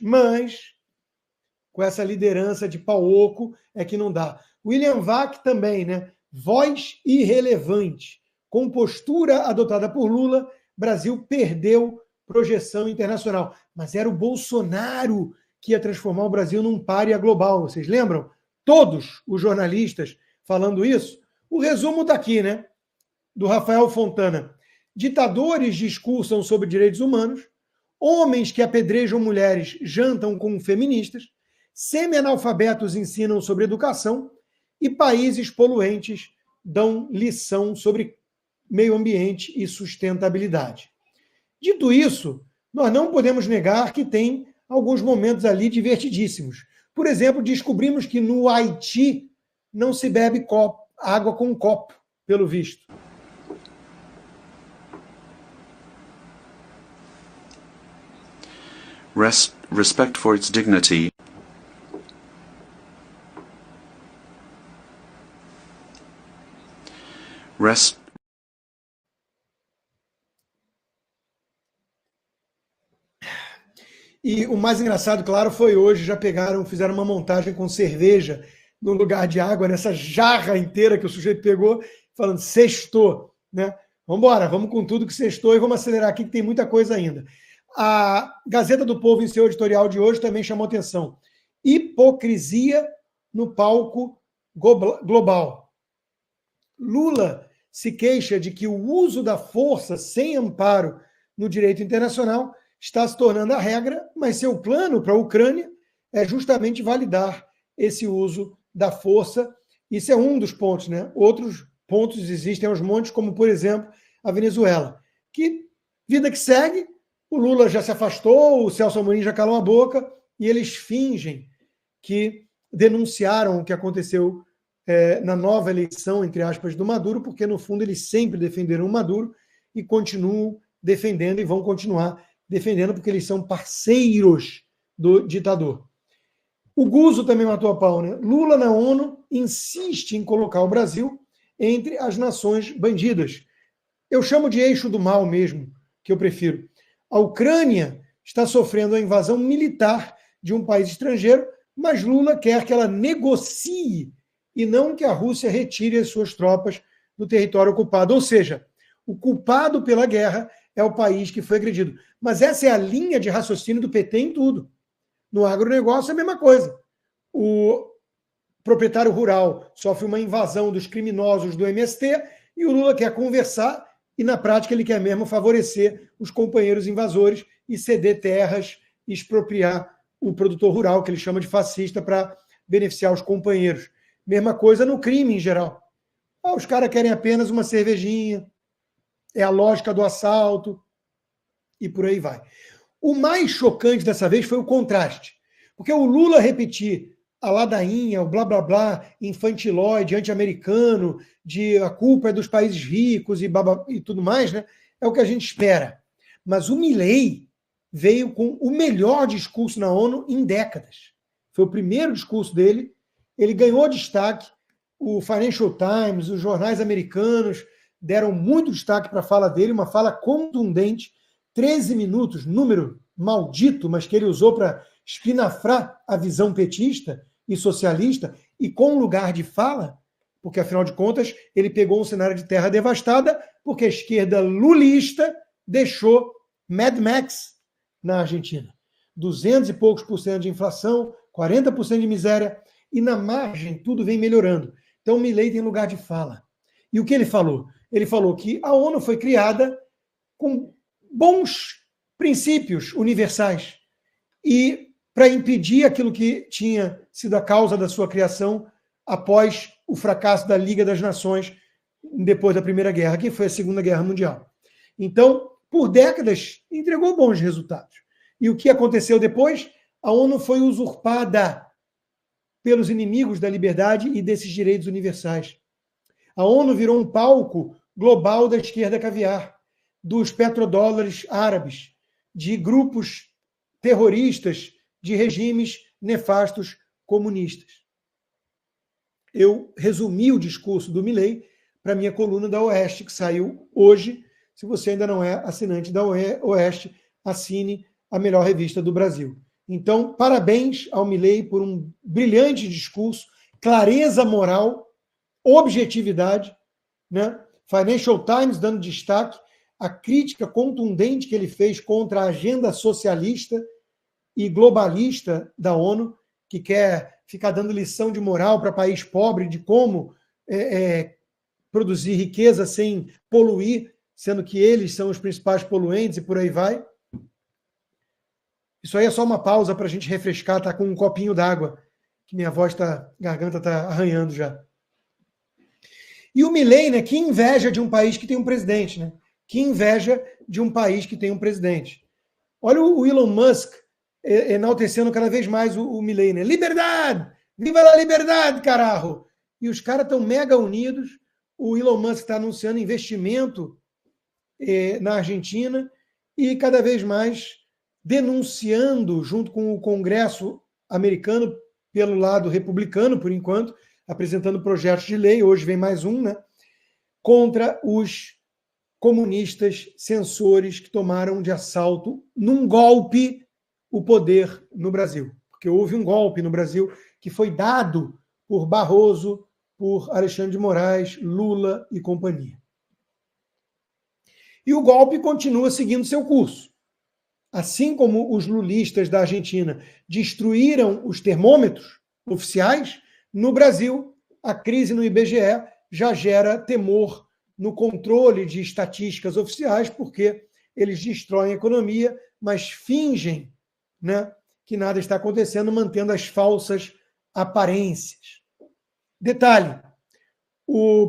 com essa liderança de pau oco é que não dá. William Vac também, né? Voz irrelevante. Com postura adotada por Lula, Brasil perdeu projeção internacional. Mas era o Bolsonaro que ia transformar o Brasil num pária global. Vocês lembram? Todos os jornalistas falando isso. O resumo está aqui, né? Do Rafael Fontana. Ditadores discursam sobre direitos humanos, homens que apedrejam mulheres jantam com feministas, semi-analfabetos ensinam sobre educação e países poluentes dão lição sobre meio ambiente e sustentabilidade. Dito isso, nós não podemos negar que tem alguns momentos ali divertidíssimos. Por exemplo, descobrimos que no Haiti não se bebe água com copo, pelo visto. Respect for its dignity. E o mais engraçado, claro, foi hoje, fizeram uma montagem com cerveja no lugar de água, nessa jarra inteira que o sujeito pegou, falando, sextou, né? Vamos embora, vamos com tudo que sextou e vamos acelerar aqui que tem muita coisa ainda. A Gazeta do Povo, em seu editorial de hoje, também chamou atenção. Hipocrisia no palco global. Lula se queixa de que o uso da força sem amparo no direito internacional está se tornando a regra, mas seu plano para a Ucrânia é justamente validar esse uso da força. Isso é um dos pontos, né? Outros pontos existem aos montes, como, por exemplo, a Venezuela, que, vida que segue, o Lula já se afastou, o Celso Amorim já calou a boca, e eles fingem que denunciaram o que aconteceu na nova eleição, entre aspas, do Maduro, porque, no fundo, eles sempre defenderam o Maduro e continuam defendendo e vão continuar defendendo, porque eles são parceiros do ditador. O Guzzo também matou a pau, né? Lula, na ONU, insiste em colocar o Brasil entre as nações bandidas. Eu chamo de eixo do mal mesmo, que eu prefiro. A Ucrânia está sofrendo a invasão militar de um país estrangeiro, mas Lula quer que ela negocie e não que a Rússia retire as suas tropas do território ocupado. Ou seja, o culpado pela guerra é o país que foi agredido. Mas essa é a linha de raciocínio do PT em tudo. No agronegócio é a mesma coisa. O proprietário rural sofre uma invasão dos criminosos do MST e o Lula quer conversar e, na prática, ele quer mesmo favorecer os companheiros invasores e ceder terras e expropriar o produtor rural, que ele chama de fascista, para beneficiar os companheiros. Mesma coisa no crime em geral. Os caras querem apenas uma cervejinha, é a lógica do assalto e por aí vai. O mais chocante dessa vez foi o contraste, porque o Lula repetir a ladainha, o blá blá blá, infantilóide, anti-americano, de a culpa é dos países ricos e tudo mais, né? É o que a gente espera. Mas o Milei veio com o melhor discurso na ONU em décadas. Foi o primeiro discurso dele, ele ganhou destaque, o Financial Times, os jornais americanos deram muito destaque para a fala dele, uma fala contundente, 13 minutos, número maldito, mas que ele usou para espinafrar a visão petista e socialista, e com lugar de fala, porque, afinal de contas, ele pegou um cenário de terra devastada, porque a esquerda lulista deixou Mad Max na Argentina. 200 e poucos por cento de inflação, 40% de miséria, e na margem tudo vem melhorando. Então, o Milei tem lugar de fala. E o que ele falou? Ele falou que a ONU foi criada com bons princípios universais e para impedir aquilo que tinha sido a causa da sua criação após o fracasso da Liga das Nações depois da Primeira Guerra, que foi a Segunda Guerra Mundial. Então, por décadas, entregou bons resultados. E o que aconteceu depois? A ONU foi usurpada pelos inimigos da liberdade e desses direitos universais. A ONU virou um palco global da esquerda caviar, dos petrodólares árabes, de grupos terroristas, de regimes nefastos comunistas. Eu resumi o discurso do Milei para a minha coluna da Oeste, que saiu hoje. Se você ainda não é assinante da Oeste, assine a melhor revista do Brasil. Então, parabéns ao Milei por um brilhante discurso, clareza moral, objetividade, né? Financial Times dando destaque, a crítica contundente que ele fez contra a agenda socialista e globalista da ONU, que quer ficar dando lição de moral para país pobre de como produzir riqueza sem poluir, sendo que eles são os principais poluentes e por aí vai. Isso aí é só uma pausa para a gente refrescar, tá com um copinho d'água, que minha voz garganta está arranhando já. E o Milei, né, que inveja de um país que tem um presidente, né? Que inveja de um país que tem um presidente. Olha o Elon Musk enaltecendo cada vez mais o Milei, né? Liberdade! Viva a liberdade, carajo! E os caras estão mega unidos. O Elon Musk está anunciando investimento na Argentina e cada vez mais denunciando, junto com o Congresso americano, pelo lado republicano, por enquanto, apresentando projetos de lei, hoje vem mais um, né? Contra os comunistas censores que tomaram de assalto, num golpe, o poder no Brasil. Porque houve um golpe no Brasil que foi dado por Barroso, por Alexandre de Moraes, Lula e companhia. E o golpe continua seguindo seu curso. Assim como os lulistas da Argentina destruíram os termômetros oficiais, no Brasil, a crise no IBGE já gera temor no controle de estatísticas oficiais, porque eles destroem a economia, mas fingem, né, que nada está acontecendo, mantendo as falsas aparências. Detalhe,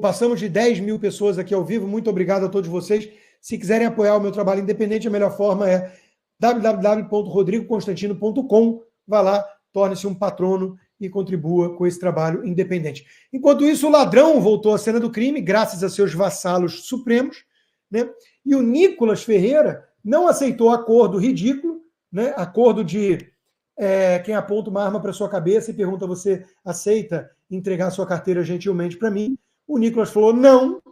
passamos de 10 mil pessoas aqui ao vivo, muito obrigado a todos vocês. Se quiserem apoiar o meu trabalho independente, a melhor forma é www.rodrigoconstantino.com. Vá lá, torne-se um patrono e contribua com esse trabalho independente. Enquanto isso, o ladrão voltou à cena do crime, graças a seus vassalos supremos, né? E o Nicolas Ferreira não aceitou acordo ridículo, né? Acordo de quem aponta uma arma para sua cabeça e pergunta: você aceita entregar sua carteira gentilmente para mim? O Nicolas falou não,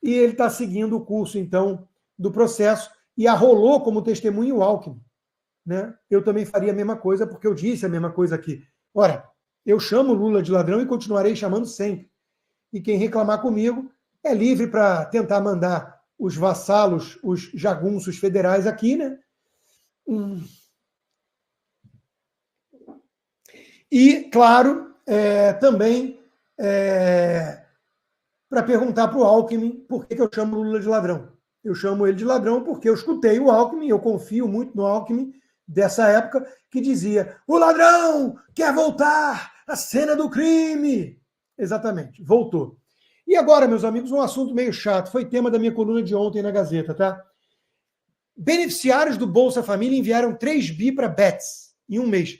e ele está seguindo o curso, então, do processo, e arrolou como testemunho o Alckmin, né? Eu também faria a mesma coisa, porque eu disse a mesma coisa aqui. Ora, eu chamo Lula de ladrão e continuarei chamando sempre. E quem reclamar comigo é livre para tentar mandar os vassalos, os jagunços federais aqui, né? E, claro, também para perguntar para o Alckmin por que eu chamo Lula de ladrão. Eu chamo ele de ladrão porque eu escutei o Alckmin, eu confio muito no Alckmin dessa época, que dizia: o ladrão quer voltar à cena do crime. Exatamente, voltou. E agora, meus amigos, um assunto meio chato, foi tema da minha coluna de ontem na Gazeta, tá? Beneficiários do Bolsa Família enviaram 3 bi para Bets em um mês.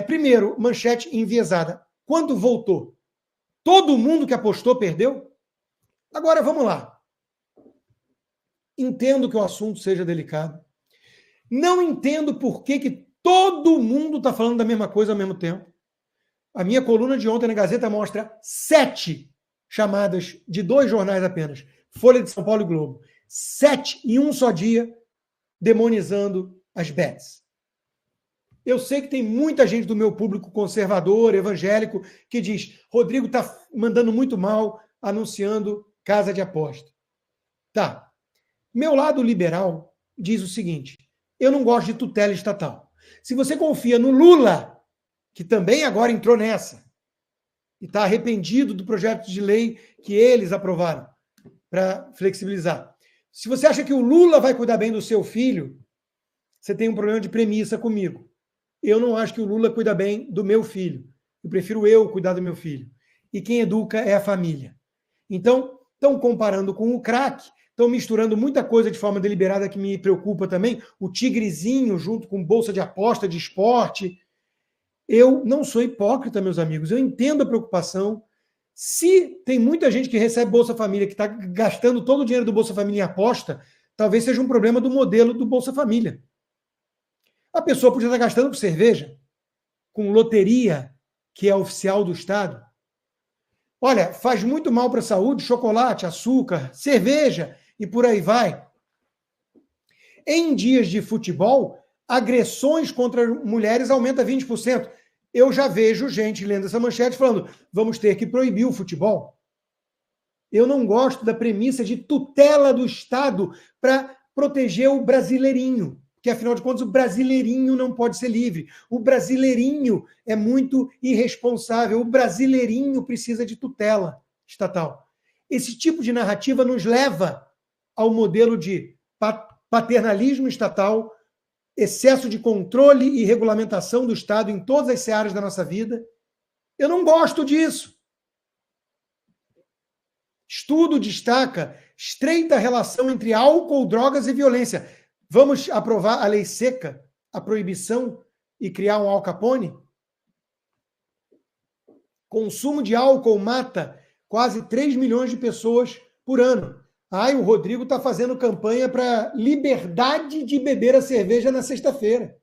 Primeiro, manchete enviesada. Quando voltou? Todo mundo que apostou perdeu? Agora, vamos lá. Entendo que o assunto seja delicado. Não entendo por que todo mundo está falando da mesma coisa ao mesmo tempo. A minha coluna de ontem na Gazeta mostra 7 chamadas de 2 jornais apenas. Folha de São Paulo e Globo. 7 em um só dia demonizando as bets. Eu sei que tem muita gente do meu público conservador, evangélico, que diz: Rodrigo está mandando muito mal anunciando casa de aposta. Tá. Meu lado liberal diz o seguinte: eu não gosto de tutela estatal. Se você confia no Lula, que também agora entrou nessa, e está arrependido do projeto de lei que eles aprovaram para flexibilizar. Se você acha que o Lula vai cuidar bem do seu filho, você tem um problema de premissa comigo. Eu não acho que o Lula cuida bem do meu filho. Eu prefiro eu cuidar do meu filho. E quem educa é a família. Então, estão comparando com o crack, estão misturando muita coisa de forma deliberada que me preocupa também. O tigrezinho junto com bolsa de aposta, de esporte. Eu não sou hipócrita, meus amigos. Eu entendo a preocupação. Se tem muita gente que recebe Bolsa Família, que está gastando todo o dinheiro do Bolsa Família em aposta, talvez seja um problema do modelo do Bolsa Família. A pessoa podia estar gastando com cerveja, com loteria, que é oficial do Estado. Olha, faz muito mal para a saúde, chocolate, açúcar, cerveja e por aí vai. Em dias de futebol, agressões contra mulheres aumentam 20%. Eu já vejo gente lendo essa manchete falando: vamos ter que proibir o futebol. Eu não gosto da premissa de tutela do Estado para proteger o brasileirinho. Porque, afinal de contas, o brasileirinho não pode ser livre. O brasileirinho é muito irresponsável. O brasileirinho precisa de tutela estatal. Esse tipo de narrativa nos leva ao modelo de paternalismo estatal, excesso de controle e regulamentação do Estado em todas as searas da nossa vida. Eu não gosto disso. Estudo destaca estreita relação entre álcool, drogas e violência. Vamos aprovar a lei seca, a proibição e criar um Al Capone? Consumo de álcool mata quase 3 milhões de pessoas por ano. O Rodrigo está fazendo campanha para liberdade de beber a cerveja na sexta-feira.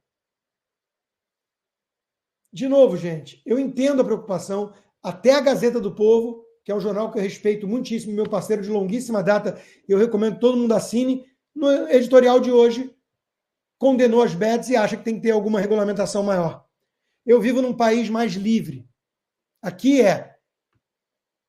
De novo, gente, eu entendo a preocupação. Até a Gazeta do Povo, que é um jornal que eu respeito muitíssimo, meu parceiro de longuíssima data, eu recomendo que todo mundo assine, no editorial de hoje, condenou as bets e acha que tem que ter alguma regulamentação maior. Eu vivo num país mais livre. Aqui é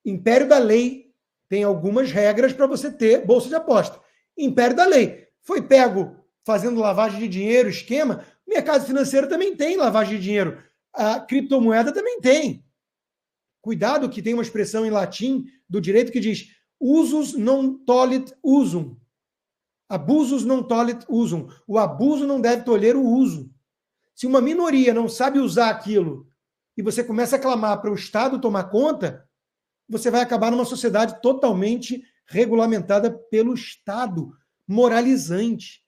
império da lei, tem algumas regras para você ter bolsa de aposta. Império da lei. Foi pego fazendo lavagem de dinheiro, esquema, o mercado financeiro também tem lavagem de dinheiro. A criptomoeda também tem. Cuidado que tem uma expressão em latim do direito que diz: Usus non tollit usum. Abusus non tollit usum. O abuso não deve tolher o uso. Se uma minoria não sabe usar aquilo e você começa a clamar para o Estado tomar conta, você vai acabar numa sociedade totalmente regulamentada pelo Estado, moralizante.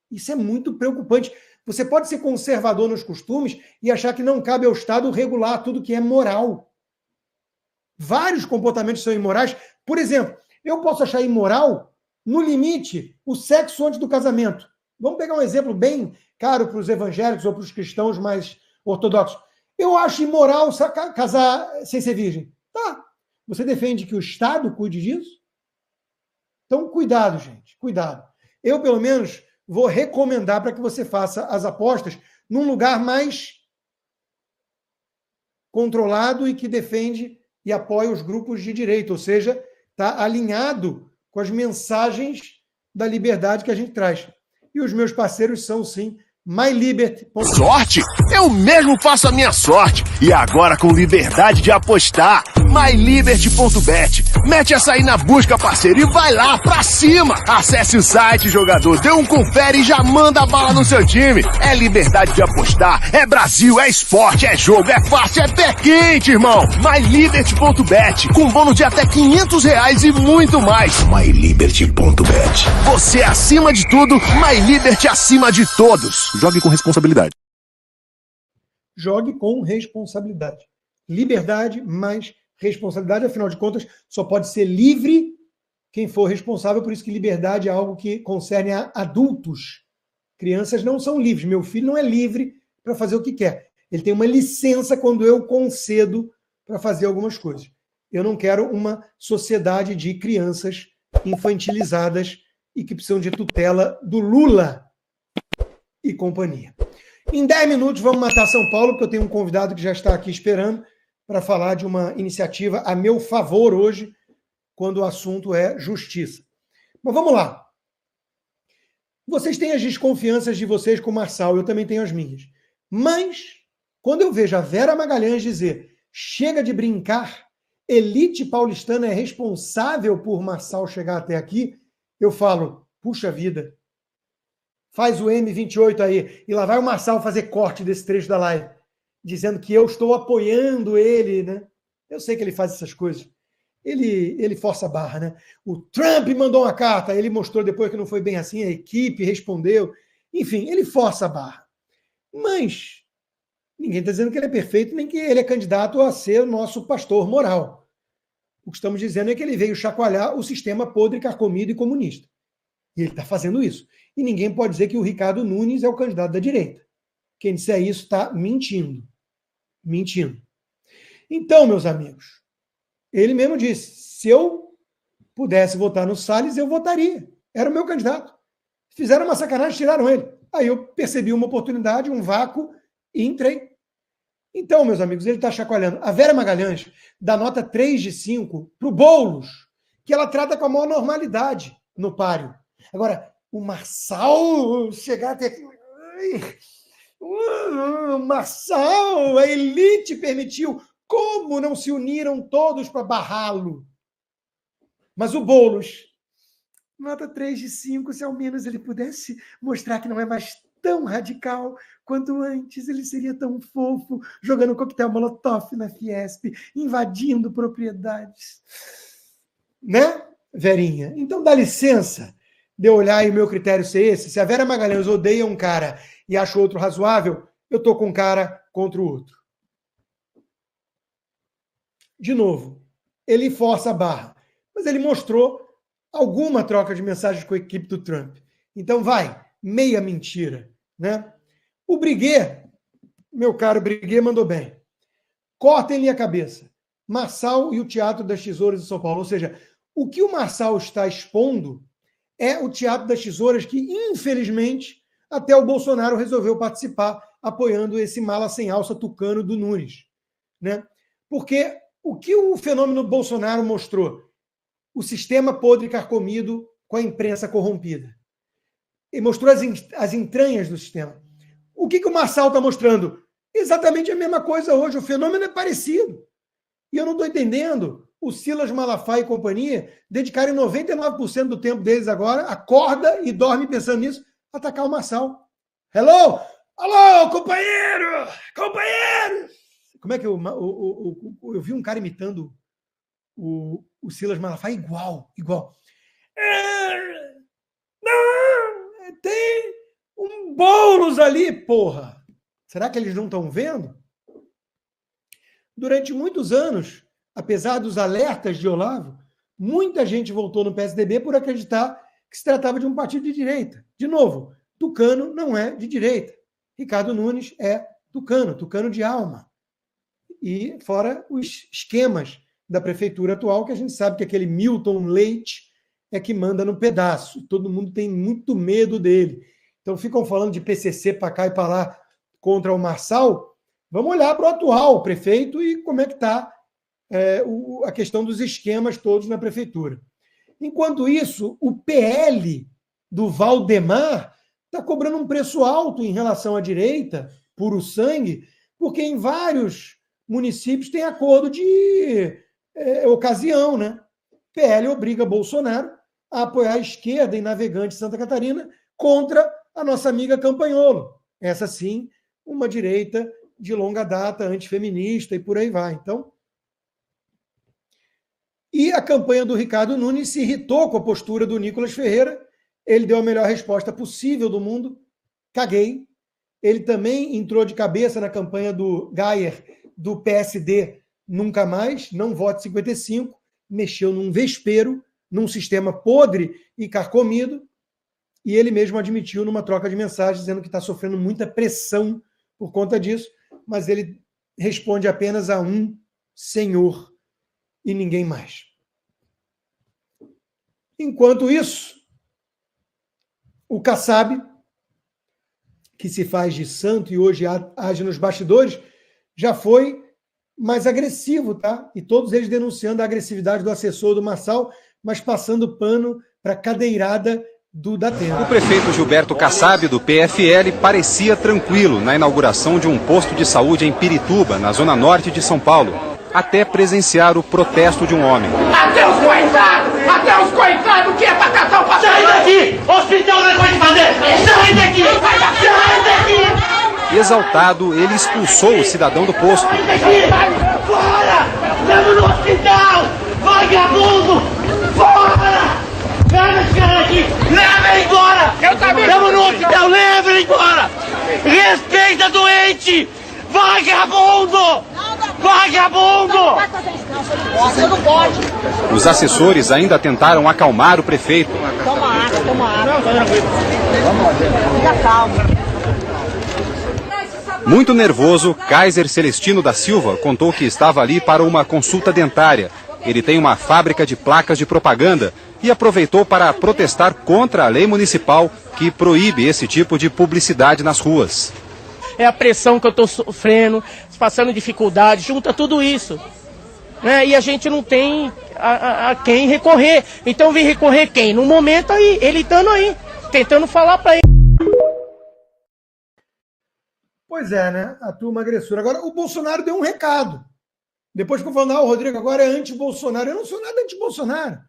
Isso é muito preocupante. Você pode ser conservador nos costumes e achar que não cabe ao Estado regular tudo que é moral. Vários comportamentos são imorais. Por exemplo, eu posso achar imoral, no limite, o sexo antes do casamento. Vamos pegar um exemplo bem caro para os evangélicos ou para os cristãos mais ortodoxos. Eu acho imoral casar sem ser virgem. Tá. Você defende que o Estado cuide disso? Então, cuidado, gente. Cuidado. Eu, pelo menos, vou recomendar para que você faça as apostas num lugar mais controlado e que defende e apoia os grupos de direita, ou seja, está alinhado com as mensagens da liberdade que a gente traz. E os meus parceiros são, sim, MyLiberty. Sorte? Eu mesmo faço a minha sorte. E agora com liberdade de apostar. MyLiberty.bet. Mete essa aí na busca, parceiro, e vai lá pra cima. Acesse o site, jogador, dê um confere e já manda a bala no seu time. É liberdade de apostar, é Brasil, é esporte, é jogo, é fácil, é pé quente, irmão. MyLiberty.bet. Com bônus de até R$500 e muito mais. MyLiberty.bet. Você acima de tudo, MyLiberty acima de todos. Jogue com responsabilidade. Jogue com responsabilidade. Liberdade mais responsabilidade, afinal de contas, só pode ser livre quem for responsável, por isso que liberdade é algo que concerne a adultos. Crianças não são livres. Meu filho não é livre para fazer o que quer. Ele tem uma licença quando eu concedo para fazer algumas coisas. Eu não quero uma sociedade de crianças infantilizadas e que precisam de tutela do Lula e companhia. Em 10 minutos vamos matar São Paulo, porque eu tenho um convidado que já está aqui esperando para falar de uma iniciativa a meu favor hoje, quando o assunto é justiça. Mas vamos lá. Vocês têm as desconfianças de vocês com o Marçal, eu também tenho as minhas. Mas, quando eu vejo a Vera Magalhães dizer chega de brincar, elite paulistana é responsável por Marçal chegar até aqui, eu falo, puxa vida, faz o M28 aí, e lá vai o Marçal fazer corte desse trecho da live, dizendo que eu estou apoiando ele, né? Eu sei que ele faz essas coisas. Ele força a barra, né? O Trump mandou uma carta, ele mostrou depois que não foi bem assim, a equipe respondeu. Enfim, ele força a barra. Mas ninguém está dizendo que ele é perfeito, nem que ele é candidato a ser o nosso pastor moral. O que estamos dizendo é que ele veio chacoalhar o sistema podre, carcomido e comunista. E ele está fazendo isso. E ninguém pode dizer que o Ricardo Nunes é o candidato da direita. Quem disser isso está mentindo. Mentindo. Então, meus amigos, ele mesmo disse, se eu pudesse votar no Salles, eu votaria. Era o meu candidato. Fizeram uma sacanagem, tiraram ele. Aí eu percebi uma oportunidade, um vácuo, e entrei. Então, meus amigos, ele está chacoalhando. A Vera Magalhães dá nota 3 de 5 para o Boulos, que ela trata com a maior normalidade no páreo. Agora, o Marçal chegar até aqui... Marçal, a elite permitiu. Como não se uniram todos para barrá-lo? Mas o Boulos, nota 3 de 5, se ao menos ele pudesse mostrar que não é mais tão radical quanto antes, ele seria tão fofo, jogando coquetel molotov na Fiesp, invadindo propriedades. Né, Verinha? Então dá licença de eu olhar e o meu critério ser esse. Se a Vera Magalhães odeia um cara e acha outro razoável, eu estou com um cara contra o outro. De novo, ele força a barra, mas ele mostrou alguma troca de mensagens com a equipe do Trump. Então vai, meia mentira, né? O Briguet, meu caro Briguet, mandou bem. Cortem-lhe a cabeça. Marçal e o Teatro das Tesouras de São Paulo. Ou seja, o que o Marçal está expondo é o Teatro das Tesouras que, infelizmente, até o Bolsonaro resolveu participar, apoiando esse mala sem alça tucano do Nunes, né? Porque o que o fenômeno Bolsonaro mostrou? O sistema podre carcomido com a imprensa corrompida. Ele mostrou as entranhas do sistema. O que o Marçal está mostrando? Exatamente a mesma coisa hoje. O fenômeno é parecido. E eu não estou entendendo o Silas Malafaia e companhia dedicarem 99% do tempo deles agora, acorda e dorme pensando nisso, atacar o Marçal. Hello? Alô, companheiro! Companheiro! Como é que eu vi um cara imitando o Silas Malafaia igual. Não, tem um Boulos ali, porra. Será que eles não estão vendo? Durante muitos anos, apesar dos alertas de Olavo, muita gente votou no PSDB por acreditar que se tratava de um partido de direita. De novo, Tucano não é de direita. Ricardo Nunes é tucano de alma. E fora os esquemas da prefeitura atual, que a gente sabe que aquele Milton Leite é que manda no pedaço. Todo mundo tem muito medo dele. Então ficam falando de PCC para cá e para lá contra o Marçal. Vamos olhar para o atual prefeito e como é que está a questão dos esquemas todos na prefeitura. Enquanto isso, o PL do Valdemar está cobrando um preço alto em relação à direita, puro sangue, porque em vários municípios tem acordo de ocasião, né? PL obriga Bolsonaro a apoiar a esquerda em Navegante, Santa Catarina, contra a nossa amiga Campanholo. Essa sim, uma direita de longa data, antifeminista e por aí vai. Então, e a campanha do Ricardo Nunes se irritou com a postura do Nicolas Ferreira. Ele deu a melhor resposta possível do mundo. Caguei. Ele também entrou de cabeça na campanha do Gayer, do PSD, nunca mais, não vote 55, mexeu num vespeiro, num sistema podre e carcomido, e ele mesmo admitiu numa troca de mensagens, dizendo que está sofrendo muita pressão por conta disso, mas ele responde apenas a um senhor e ninguém mais. Enquanto isso, o Kassab, que se faz de santo e hoje age nos bastidores, já foi mais agressivo, tá? E todos eles denunciando a agressividade do assessor do Marçal, mas passando pano para a cadeirada do Datena. O prefeito Gilberto Kassab, do PFL, parecia tranquilo na inauguração de um posto de saúde em Pirituba, na zona norte de São Paulo, até presenciar o protesto de um homem. Até os coitados que é pra catar o passarinho! Sai daqui! Hospital não é coisa de fazer! Sai daqui! Sai daqui! Exaltado, ele expulsou o cidadão do posto. Sai daqui! Fora! Estamos no hospital! Vagabundo! Fora! Pega esse cara aqui! Leva ele embora! Estamos no hospital! Leva ele embora! Respeita doente! Vagabundo! Vagabundo! Você não pode. Os assessores ainda tentaram acalmar o prefeito. Toma água. Fica calmo. Muito nervoso, Kaiser Celestino da Silva contou que estava ali para uma consulta dentária. Ele tem uma fábrica de placas de propaganda e aproveitou para protestar contra a lei municipal que proíbe esse tipo de publicidade nas ruas. É a pressão que eu estou sofrendo, passando dificuldade, junta tudo isso. Né? E a gente não tem a quem recorrer. Então vem recorrer quem? No momento aí, ele estando aí, tentando falar para ele. Pois é, né? A turma agressora. Agora, o Bolsonaro deu um recado. Depois que eu falando, o Rodrigo agora é anti-Bolsonaro. Eu não sou nada anti-Bolsonaro.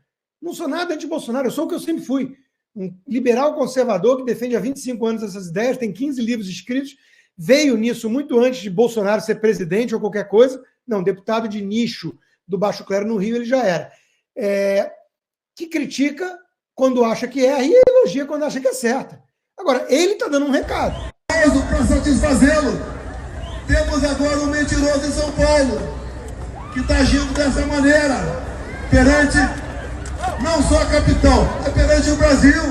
Não sou nada anti-Bolsonaro. Eu sou o que eu sempre fui. Um liberal conservador que defende há 25 anos essas ideias, tem 15 livros escritos, veio nisso muito antes de Bolsonaro ser presidente ou qualquer coisa. Não, deputado de nicho do Baixo Clero no Rio, ele já era. Que critica quando acha que erra e elogia quando acha que é certa. Agora, ele está dando um recado. Para satisfazê-lo, temos agora um mentiroso em São Paulo, que está agindo dessa maneira, perante não só a capital, mas perante o Brasil.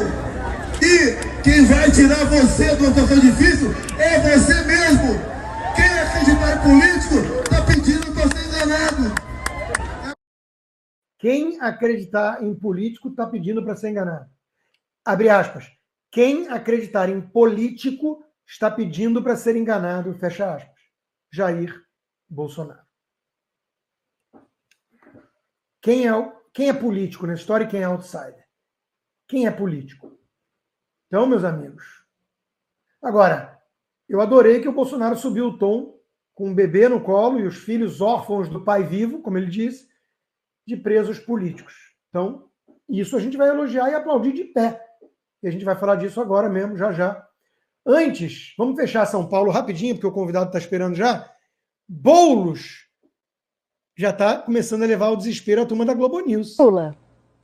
E quem vai tirar você de uma situação difícil é você mesmo. Quem acreditar em político está pedindo para ser enganado. Quem acreditar em político está pedindo para ser enganado. Abre aspas. Quem acreditar em político está pedindo para ser enganado, fecha aspas. Jair Bolsonaro. Quem é político na história e quem é outsider? Quem é político? Então, meus amigos, agora, eu adorei que o Bolsonaro subiu o tom com um bebê no colo e os filhos órfãos do pai vivo, como ele disse, de presos políticos. Então, isso a gente vai elogiar e aplaudir de pé. E a gente vai falar disso agora mesmo, já já. Antes, vamos fechar São Paulo rapidinho, porque o convidado está esperando já. Boulos já está começando a levar ao desespero a turma da Globo News. Lula.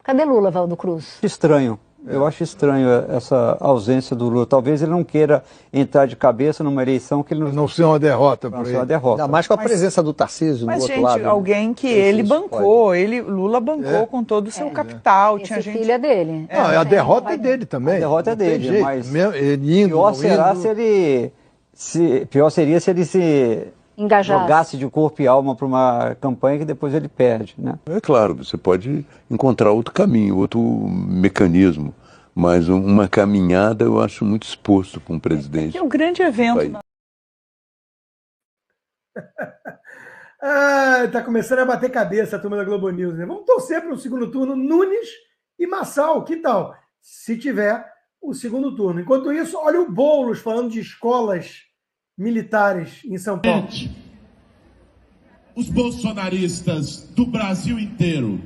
Cadê Lula, Valdo Cruz? Estranho. Eu acho estranho essa ausência do Lula. Talvez ele não queira entrar de cabeça numa eleição que ele não ser uma derrota por ele. Uma derrota. Ainda mais com a presença do Tarcísio do outro lado. Mas, gente, alguém que ele bancou, Lula bancou com todo o seu capital. Tinha gente... filha dele. Não, a derrota é dele também. A derrota é dele, mas pior será pior seria se ele se jogasse de corpo e alma para uma campanha que depois ele perde, né? É claro, você pode encontrar outro caminho, outro mecanismo, mas uma caminhada eu acho muito exposto para um presidente. É um grande evento. Tá começando a bater cabeça a turma da Globo News, né? Vamos torcer para o segundo turno Nunes e Marçal, que tal? Se tiver o segundo turno. Enquanto isso, olha o Boulos falando de escolas militares em São Paulo. Os bolsonaristas do Brasil inteiro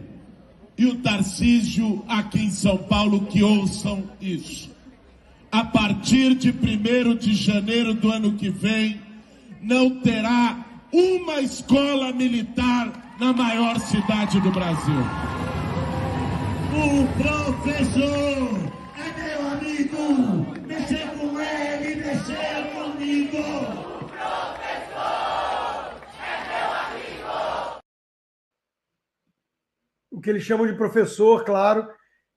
e o Tarcísio aqui em São Paulo que ouçam isso. A partir de 1º de janeiro do ano que vem, não terá uma escola militar na maior cidade do Brasil. O professor é meu amigo, mexer com ele, mexer comigo. O professor é meu amigo. O que eles chamam de professor, claro,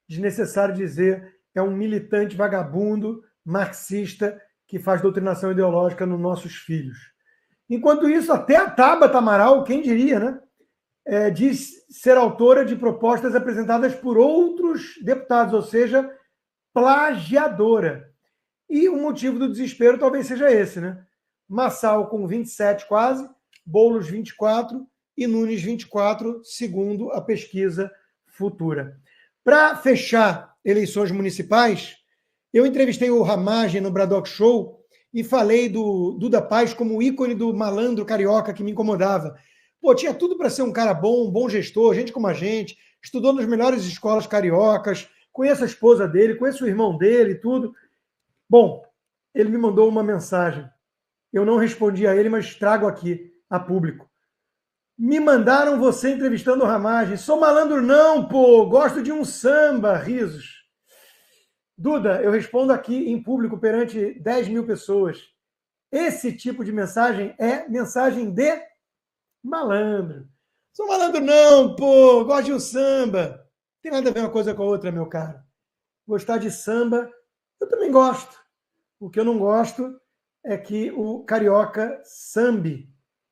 desnecessário dizer, é um militante vagabundo, marxista, que faz doutrinação ideológica nos nossos filhos. Enquanto isso, até a Tabata Amaral, quem diria, né? Diz ser autora de propostas apresentadas por outros deputados, ou seja, plagiadora. E o motivo do desespero talvez seja esse, né? Marçal com 27 quase, Boulos 24 e Nunes 24, segundo a pesquisa Futura. Para fechar eleições municipais, eu entrevistei o Ramagem no Braddock Show e falei do Duda Paz como ícone do malandro carioca que me incomodava. Pô, tinha tudo para ser um cara bom, um bom gestor, gente como a gente, estudou nas melhores escolas cariocas, conheço a esposa dele, conheço o irmão dele e tudo. Bom, ele me mandou uma mensagem. Eu não respondi a ele, mas trago aqui a público. Me mandaram você entrevistando o Ramagem. Sou malandro não, pô, gosto de um samba, risos. Duda, eu respondo aqui em público perante 10 mil pessoas. Esse tipo de mensagem é mensagem de malandro. Sou malandro não, pô, gosto de um samba. Não tem nada a ver uma coisa com a outra, meu caro. Gostar de samba, eu também gosto. O que eu não gosto é que o carioca sambe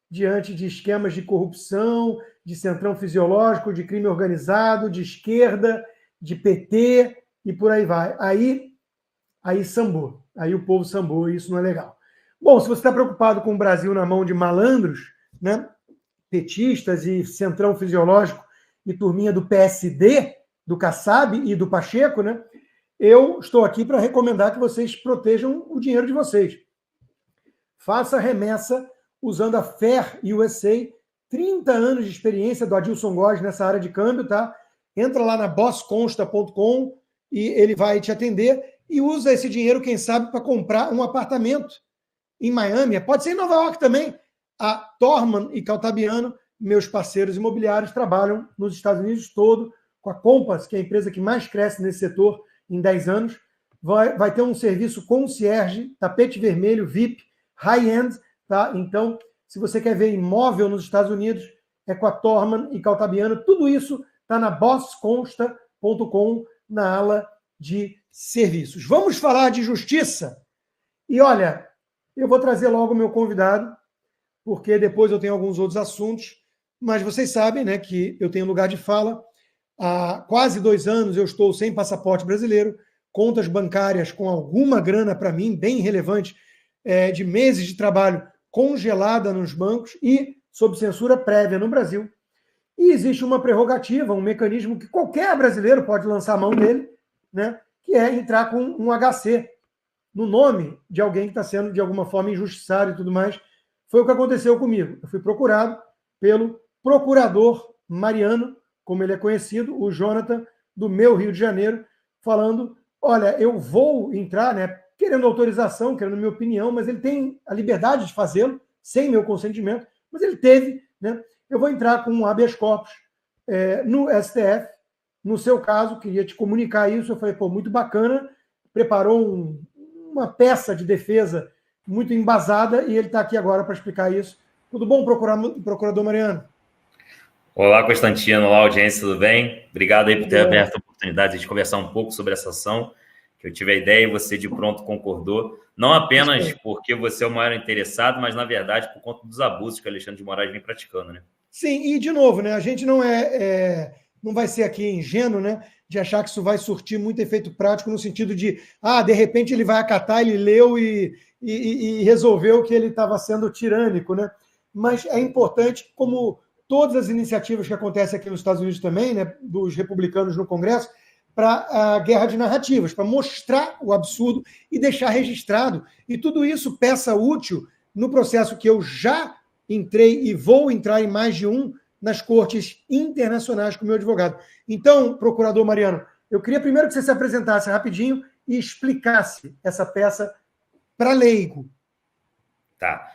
diante de esquemas de corrupção, de centrão fisiológico, de crime organizado, de esquerda, de PT e por aí vai. Aí sambou. Aí o povo sambou e isso não é legal. Bom, se você está preocupado com o Brasil na mão de malandros, né, petistas e centrão fisiológico e turminha do PSD, do Kassab e do Pacheco, né, eu estou aqui para recomendar que vocês protejam o dinheiro de vocês. Faça remessa usando a Fair USA, 30 anos de experiência do Adilson Góes nessa área de câmbio, tá? Entra lá na bossconsta.com e ele vai te atender e usa esse dinheiro, quem sabe, para comprar um apartamento em Miami. Pode ser em Nova York também. A Torman e Caltabiano, meus parceiros imobiliários, trabalham nos Estados Unidos todo, com a Compass, que é a empresa que mais cresce nesse setor em 10 anos. Vai ter um serviço concierge, tapete vermelho, VIP, high-end, tá? Então, se você quer ver imóvel nos Estados Unidos, é com a Torman e Caltabiano. Tudo isso está na bossconsta.com, na ala de serviços. Vamos falar de justiça? E olha, eu vou trazer logo o meu convidado, porque depois eu tenho alguns outros assuntos, mas vocês sabem, né, que eu tenho lugar de fala. Há quase 2 anos eu estou sem passaporte brasileiro, contas bancárias com alguma grana para mim, bem relevante, de meses de trabalho congelada nos bancos e sob censura prévia no Brasil. E existe uma prerrogativa, um mecanismo que qualquer brasileiro pode lançar a mão dele, né, que é entrar com um HC no nome de alguém que está sendo, de alguma forma, injustiçado e tudo mais. Foi o que aconteceu comigo. Eu fui procurado pelo procurador Mariano como ele é conhecido, o Jonathan, do meu Rio de Janeiro, falando, olha, eu vou entrar, né, querendo autorização, querendo minha opinião, mas ele tem a liberdade de fazê-lo, sem meu consentimento, mas ele teve, né, eu vou entrar com um habeas corpus no STF, no seu caso, queria te comunicar isso, eu falei, pô, muito bacana, preparou uma peça de defesa muito embasada e ele está aqui agora para explicar isso. Tudo bom, procurador Mariano? Olá, Constantino. Olá, audiência, tudo bem? Obrigado aí por ter aberto a oportunidade de conversar um pouco sobre essa ação, que eu tive a ideia e você de pronto concordou, não apenas porque você é o maior interessado, mas, na verdade, por conta dos abusos que o Alexandre de Moraes vem praticando, né? Sim, e, de novo, né, a gente não não vai ser aqui ingênuo, né, de achar que isso vai surtir muito efeito prático no sentido de, de repente ele vai acatar, ele leu e resolveu que ele estava sendo tirânico, né? Mas é importante, como todas as iniciativas que acontecem aqui nos Estados Unidos também, né, dos republicanos no Congresso, para a guerra de narrativas, para mostrar o absurdo e deixar registrado. E tudo isso peça útil no processo que eu já entrei e vou entrar em mais de um nas cortes internacionais com o meu advogado. Então, procurador Mariano, eu queria primeiro que você se apresentasse rapidinho e explicasse essa peça para leigo. Tá.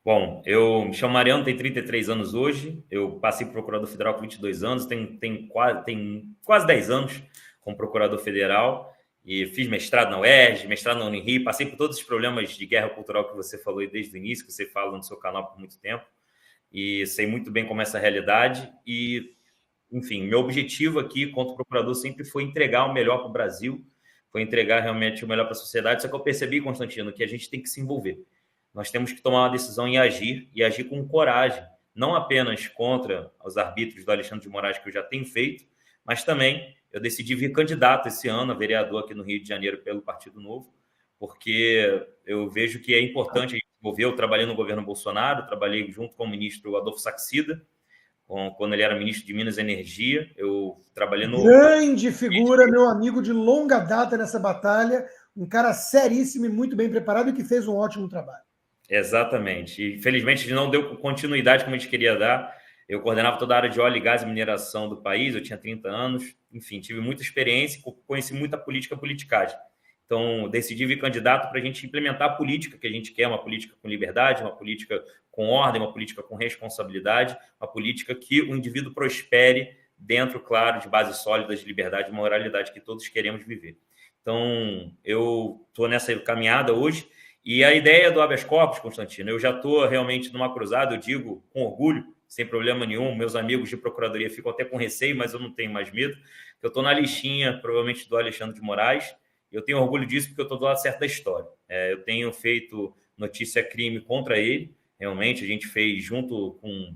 Bom, eu me chamo Mariano, tenho 33 anos hoje, eu passei por procurador federal com 22 anos, tenho quase 10 anos como procurador federal e fiz mestrado na UERJ, mestrado na Unirio, passei por todos os problemas de guerra cultural que você falou aí desde o início, que você fala no seu canal por muito tempo, e sei muito bem como é essa realidade e, enfim, meu objetivo aqui, quanto procurador, sempre foi entregar o melhor para o Brasil, foi entregar realmente o melhor para a sociedade, só que eu percebi, Constantino, que a gente tem que se envolver. Nós temos que tomar uma decisão e agir com coragem, não apenas contra os arbítrios do Alexandre de Moraes, que eu já tenho feito, mas também eu decidi vir candidato esse ano a vereador aqui no Rio de Janeiro pelo Partido Novo, porque eu vejo que é importante a gente se envolver. Eu trabalhei no governo Bolsonaro, trabalhei junto com o ministro Adolfo Saxida, quando ele era ministro de Minas e Energia, eu trabalhei no... Grande figura, meu amigo de longa data nessa batalha, um cara seríssimo e muito bem preparado e que fez um ótimo trabalho. Exatamente. E, infelizmente, não deu continuidade como a gente queria dar. Eu coordenava toda a área de óleo, gás e mineração do país, eu tinha 30 anos. Enfim, tive muita experiência e conheci muita politicagem. Então, decidi vir candidato para a gente implementar a política que a gente quer, uma política com liberdade, uma política com ordem, uma política com responsabilidade, uma política que o indivíduo prospere dentro, claro, de bases sólidas de liberdade e moralidade que todos queremos viver. Então, eu estou nessa caminhada hoje. E a ideia do habeas corpus, Constantino, eu já estou realmente numa cruzada, eu digo com orgulho, sem problema nenhum, meus amigos de procuradoria ficam até com receio, mas eu não tenho mais medo, eu estou na listinha, provavelmente, do Alexandre de Moraes, eu tenho orgulho disso porque eu estou do lado certo da história. Eu tenho feito notícia-crime contra ele, realmente, a gente fez junto com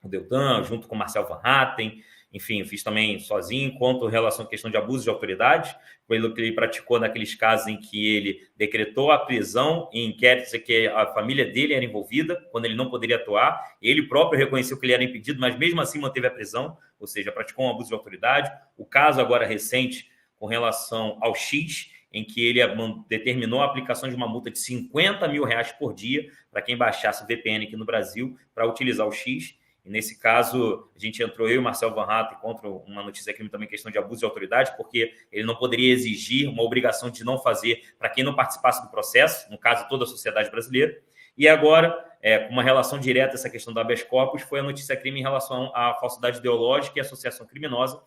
o Deltan, junto com o Marcel Van Hatten, enfim, fiz também sozinho, quanto em relação à questão de abuso de autoridade, pelo que ele praticou naqueles casos em que ele decretou a prisão em inquéritos em que a família dele era envolvida, quando ele não poderia atuar. Ele próprio reconheceu que ele era impedido, mas mesmo assim manteve a prisão, ou seja, praticou um abuso de autoridade. O caso agora recente com relação ao X, em que ele determinou a aplicação de uma multa de R$50 mil por dia para quem baixasse o VPN aqui no Brasil para utilizar o X. E nesse caso, a gente entrou, eu e o Marcel Van Hatten, contra uma notícia-crime também, questão de abuso de autoridade, porque ele não poderia exigir uma obrigação de não fazer para quem não participasse do processo, no caso, toda a sociedade brasileira. E agora, com uma relação direta essa questão do habeas corpus, foi a notícia-crime em relação à falsidade ideológica e associação criminosa,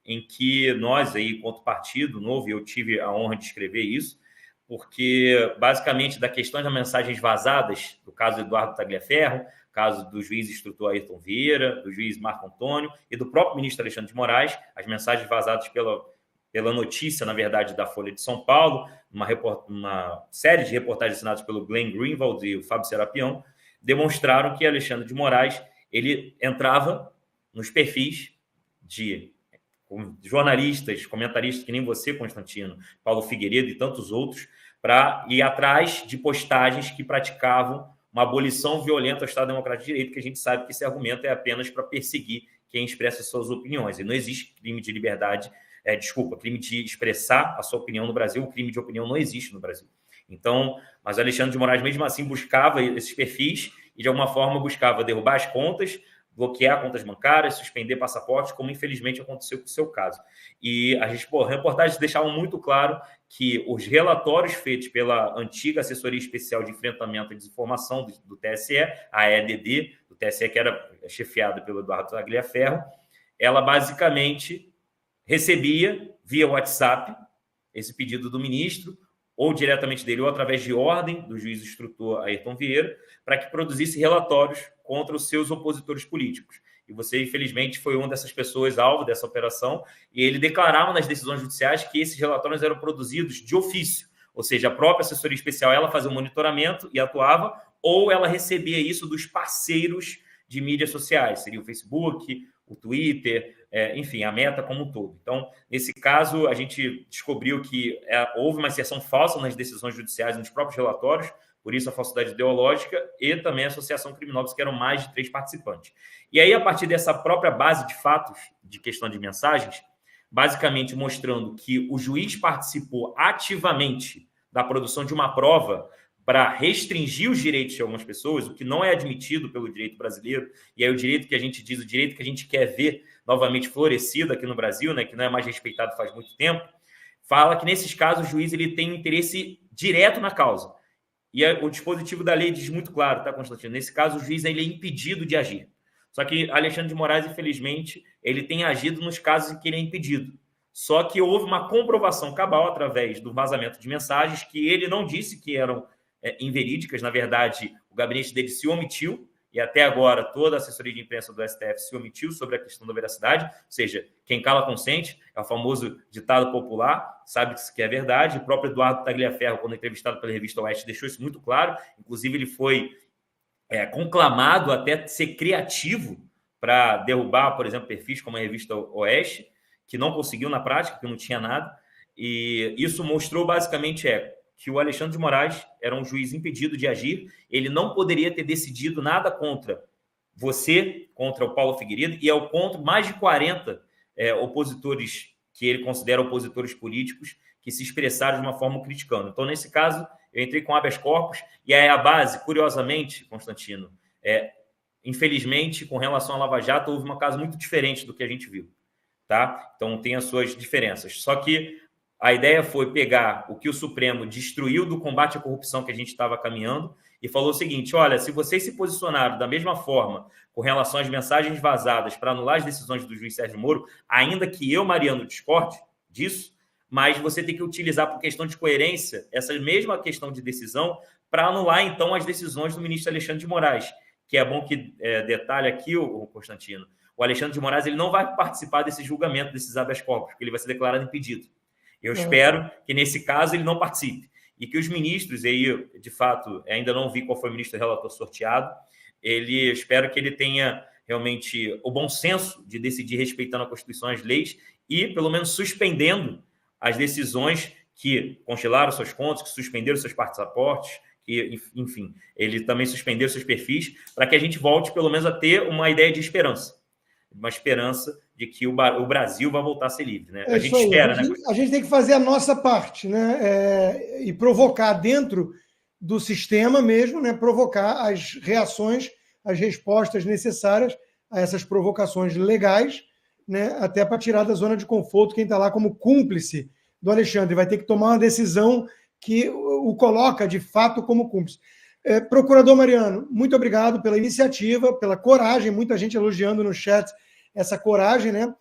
em que nós, aí, enquanto Partido Novo, eu tive a honra de escrever isso, porque, basicamente, da questão das mensagens vazadas, do caso do Eduardo Tagliaferro, caso do juiz instrutor Ayrton Vieira, do juiz Marco Antônio e do próprio ministro Alexandre de Moraes, as mensagens vazadas pela notícia, na verdade, da Folha de São Paulo, uma série de reportagens assinadas pelo Glenn Greenwald e o Fábio Serapião, demonstraram que Alexandre de Moraes ele entrava nos perfis de jornalistas, comentaristas que nem você, Constantino, Paulo Figueiredo e tantos outros, para ir atrás de postagens que praticavam uma abolição violenta ao Estado Democrático de Direito, que a gente sabe que esse argumento é apenas para perseguir quem expressa suas opiniões. E não existe crime de liberdade, crime de expressar a sua opinião no Brasil, o crime de opinião não existe no Brasil. Então, mas Alexandre de Moraes, mesmo assim, buscava esses perfis e, de alguma forma, buscava derrubar as contas, bloquear contas bancárias, suspender passaportes, como infelizmente aconteceu com o seu caso. E a reportagens deixavam muito claro que os relatórios feitos pela antiga Assessoria Especial de Enfrentamento à Desinformação do TSE, a EDD, do TSE, que era chefiada pelo Eduardo Tagliaferro, ela basicamente recebia via WhatsApp esse pedido do ministro, ou diretamente dele, ou através de ordem do juiz instrutor Ayrton Vieira, para que produzisse relatórios contra os seus opositores políticos. E você, infelizmente, foi uma dessas pessoas alvo dessa operação, e ele declarava nas decisões judiciais que esses relatórios eram produzidos de ofício, ou seja, a própria assessoria especial ela fazia o monitoramento e atuava, ou ela recebia isso dos parceiros de mídias sociais, seria o Facebook, o Twitter, enfim, a Meta como um todo. Então, nesse caso, a gente descobriu que houve uma inserção falsa nas decisões judiciais, nos próprios relatórios, por isso a falsidade ideológica e também a associação criminosa, que eram mais de 3 participantes. E aí, a partir dessa própria base de fatos, de questão de mensagens, basicamente mostrando que o juiz participou ativamente da produção de uma prova para restringir os direitos de algumas pessoas, o que não é admitido pelo direito brasileiro, e aí o direito que a gente diz, o direito que a gente quer ver novamente florescido aqui no Brasil, né, que não é mais respeitado faz muito tempo, fala que nesses casos o juiz ele tem interesse direto na causa. E o dispositivo da lei diz muito claro, tá, Constantino? Nesse caso, o juiz ele é impedido de agir. Só que Alexandre de Moraes, infelizmente, ele tem agido nos casos em que ele é impedido. Só que houve uma comprovação cabal através do vazamento de mensagens que ele não disse que eram inverídicas. Na verdade, o gabinete dele se omitiu, e até agora toda a assessoria de imprensa do STF se omitiu sobre a questão da veracidade, ou seja, quem cala consente, é o famoso ditado popular, sabe que é verdade. O próprio Eduardo Tagliaferro, quando entrevistado pela revista Oeste, deixou isso muito claro. Inclusive, ele foi conclamado até ser criativo para derrubar, por exemplo, perfis como a revista Oeste, que não conseguiu na prática, que não tinha nada. E isso mostrou basicamente que o Alexandre de Moraes era um juiz impedido de agir, ele não poderia ter decidido nada contra você, contra o Paulo Figueiredo, e contra mais de 40 opositores que ele considera opositores políticos que se expressaram de uma forma criticando. Então, nesse caso, eu entrei com habeas corpus, e aí a base, curiosamente, Constantino, infelizmente, com relação à Lava Jato, houve um caso muito diferente do que a gente viu, tá? Então, tem as suas diferenças. Só que a ideia foi pegar o que o Supremo destruiu do combate à corrupção que a gente estava caminhando e falou o seguinte: olha, se vocês se posicionaram da mesma forma com relação às mensagens vazadas para anular as decisões do juiz Sérgio Moro, ainda que eu, Mariano, discorde disso, mas você tem que utilizar, por questão de coerência, essa mesma questão de decisão para anular, então, as decisões do ministro Alexandre de Moraes, que é bom que detalhe aqui, o Constantino, o Alexandre de Moraes ele não vai participar desse julgamento, desses habeas corpus, porque ele vai ser declarado impedido. Eu espero que, nesse caso, ele não participe. E que os ministros, aí, de fato, ainda não vi qual foi o ministro relator sorteado, espero que ele tenha realmente o bom senso de decidir respeitando a Constituição e as leis e, pelo menos, suspendendo as decisões que congelaram suas contas, que suspenderam seus passaportes, que, enfim, ele também suspendeu seus perfis, para que a gente volte, pelo menos, a ter uma ideia de esperança. Uma esperança de que o Brasil vai voltar a ser livre, né? A gente espera, né? A gente tem que fazer a nossa parte, né? E provocar dentro do sistema mesmo, né? Provocar as reações, as respostas necessárias a essas provocações legais, né? Até para tirar da zona de conforto quem está lá como cúmplice do Alexandre. Vai ter que tomar uma decisão que o coloca, de fato, como cúmplice. Procurador Mariano, muito obrigado pela iniciativa, pela coragem, muita gente elogiando no chat essa coragem, né?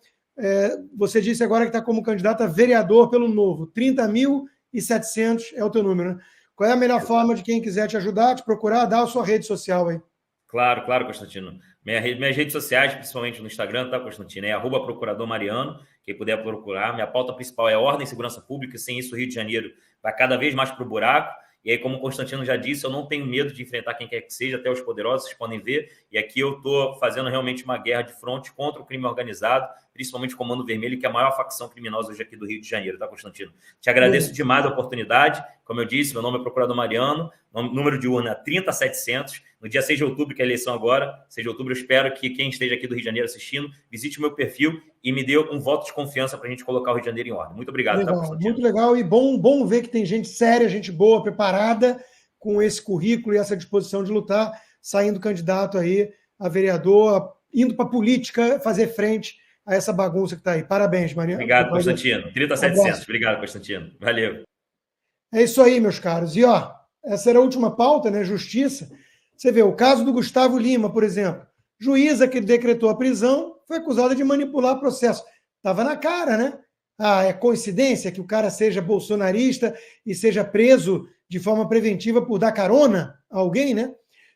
Você disse agora que está como candidato a vereador pelo Novo, 30.700 é o teu número, né? Qual é a melhor forma de quem quiser te ajudar, te procurar, dar a sua rede social aí? Claro, Constantino. Minhas redes sociais, principalmente no Instagram, tá, Constantino? É @procurador_Mariano, quem puder procurar. Minha pauta principal é ordem e segurança pública, sem isso o Rio de Janeiro vai cada vez mais para o buraco. E aí, como o Constantino já disse, eu não tenho medo de enfrentar quem quer que seja, até os poderosos, vocês podem ver. E aqui eu estou fazendo realmente uma guerra de fronte contra o crime organizado, principalmente o Comando Vermelho, que é a maior facção criminosa hoje aqui do Rio de Janeiro, tá, Constantino? Te agradeço demais a oportunidade. Como eu disse, meu nome é Procurador Mariano, número de urna 30700. No dia 6 de outubro, que é a eleição agora, 6 de outubro, eu espero que quem esteja aqui do Rio de Janeiro assistindo, visite o meu perfil e me dê um voto de confiança para a gente colocar o Rio de Janeiro em ordem. Muito obrigado, legal, tá, Constantino? Muito legal e bom ver que tem gente séria, gente boa, preparada, com esse currículo e essa disposição de lutar, saindo candidato aí a vereador, indo para a política fazer frente a essa bagunça que está aí. Parabéns, Mariana. Obrigado, Constantino. 30.700. Obrigado, Constantino. Valeu. É isso aí, meus caros. E, ó, essa era a última pauta, né? Justiça. Você vê, o caso do Gustavo Lima, por exemplo. Juíza que decretou a prisão foi acusada de manipular processo. Estava na cara, né? Ah, é coincidência que o cara seja bolsonarista e seja preso de forma preventiva por dar carona a alguém, né?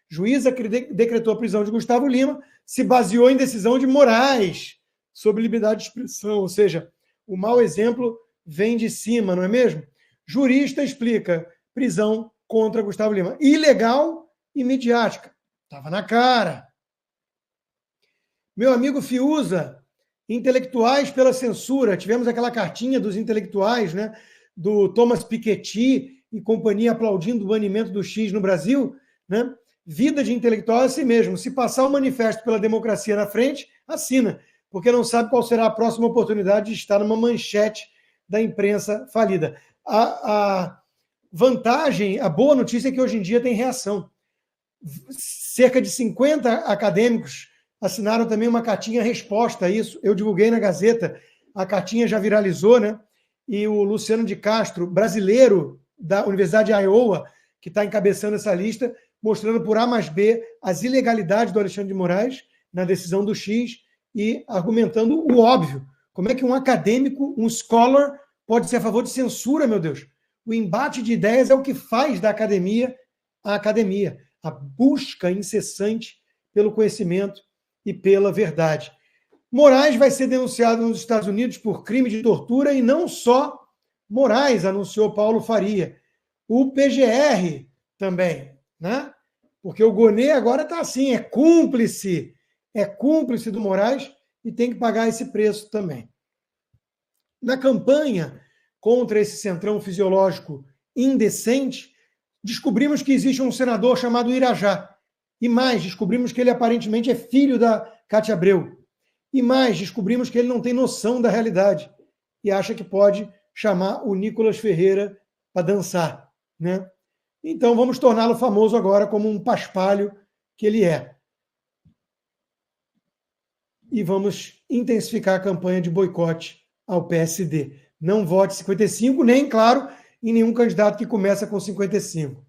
Juíza que decretou a prisão de Gustavo Lima se baseou em decisão de Moraes sobre liberdade de expressão, ou seja, o mau exemplo vem de cima, não é mesmo? Jurista explica prisão contra Gustavo Lima. Ilegal e midiática. Estava na cara. Meu amigo Fiuza, intelectuais pela censura. Tivemos aquela cartinha dos intelectuais, né? Do Thomas Piketty e companhia aplaudindo o banimento do X no Brasil, né? Vida de intelectual é assim mesmo. Se passar o manifesto pela democracia na frente, assina, porque não sabe qual será a próxima oportunidade de estar numa manchete da imprensa falida. A vantagem, a boa notícia é que hoje em dia tem reação. Cerca de 50 acadêmicos assinaram também uma cartinha resposta a isso. Eu divulguei na Gazeta, a cartinha já viralizou, né? E o Luciano de Castro, brasileiro da Universidade de Iowa, que está encabeçando essa lista, mostrando por A mais B as ilegalidades do Alexandre de Moraes na decisão do X e argumentando o óbvio. Como é que um acadêmico, um scholar, pode ser a favor de censura, meu Deus? O embate de ideias é o que faz da academia a academia, a busca incessante pelo conhecimento e pela verdade. Moraes vai ser denunciado nos Estados Unidos por crime de tortura e não só Moraes, anunciou Paulo Faria. O PGR também, né? Porque o Gonê agora está assim, é cúmplice do Moraes e tem que pagar esse preço também. Na campanha contra esse centrão fisiológico indecente, descobrimos que existe um senador chamado Irajá. E mais, descobrimos que ele aparentemente é filho da Cátia Abreu. E mais, descobrimos que ele não tem noção da realidade e acha que pode chamar o Nicolas Ferreira para dançar, né? Então vamos torná-lo famoso agora como um paspalho que ele é. E vamos intensificar a campanha de boicote ao PSD. Não vote 55, nem, claro, em nenhum candidato que começa com 55.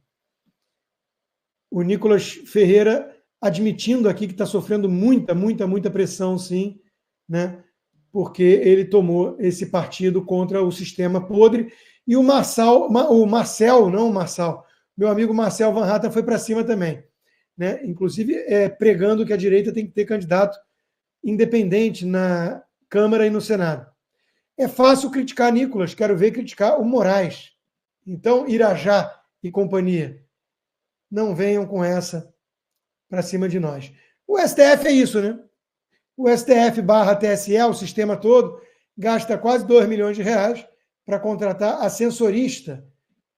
O Nicolas Ferreira admitindo aqui que está sofrendo muita pressão, sim, né? Porque ele tomou esse partido contra o sistema podre. E o Marcel, meu amigo Marcel Van Hatten foi para cima também, né? Inclusive pregando que a direita tem que ter candidato independente na Câmara e no Senado. É fácil criticar Nicolas, quero ver criticar o Moraes. Então, Irajá e companhia, não venham com essa para cima de nós. O STF é isso, né? O STF/TSE, o sistema todo, gasta quase 2 milhões de reais para contratar ascensorista.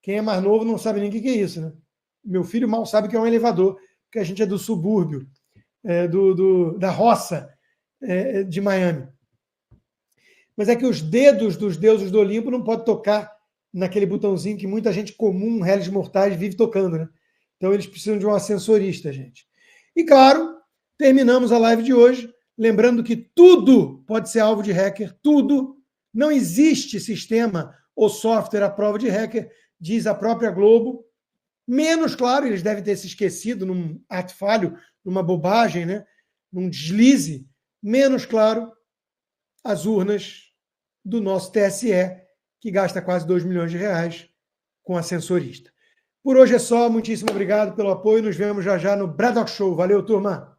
Quem é mais novo não sabe nem o que é isso, né? Meu filho mal sabe que é um elevador, porque a gente é do subúrbio, da roça de Miami. Mas é que os dedos dos deuses do Olimpo não podem tocar naquele botãozinho que muita gente comum, réis mortais, vive tocando, né? Então eles precisam de um ascensorista, gente. E claro, terminamos a live de hoje, lembrando que tudo pode ser alvo de hacker, tudo. Não existe sistema ou software à prova de hacker, diz a própria Globo. Menos, claro, eles devem ter se esquecido num ato falho, numa bobagem, né? Num deslize. Menos, claro, as urnas do nosso TSE, que gasta quase 2 milhões de reais com ascensorista. Por hoje é só. Muitíssimo obrigado pelo apoio. Nos vemos já no Braddock Show. Valeu, turma!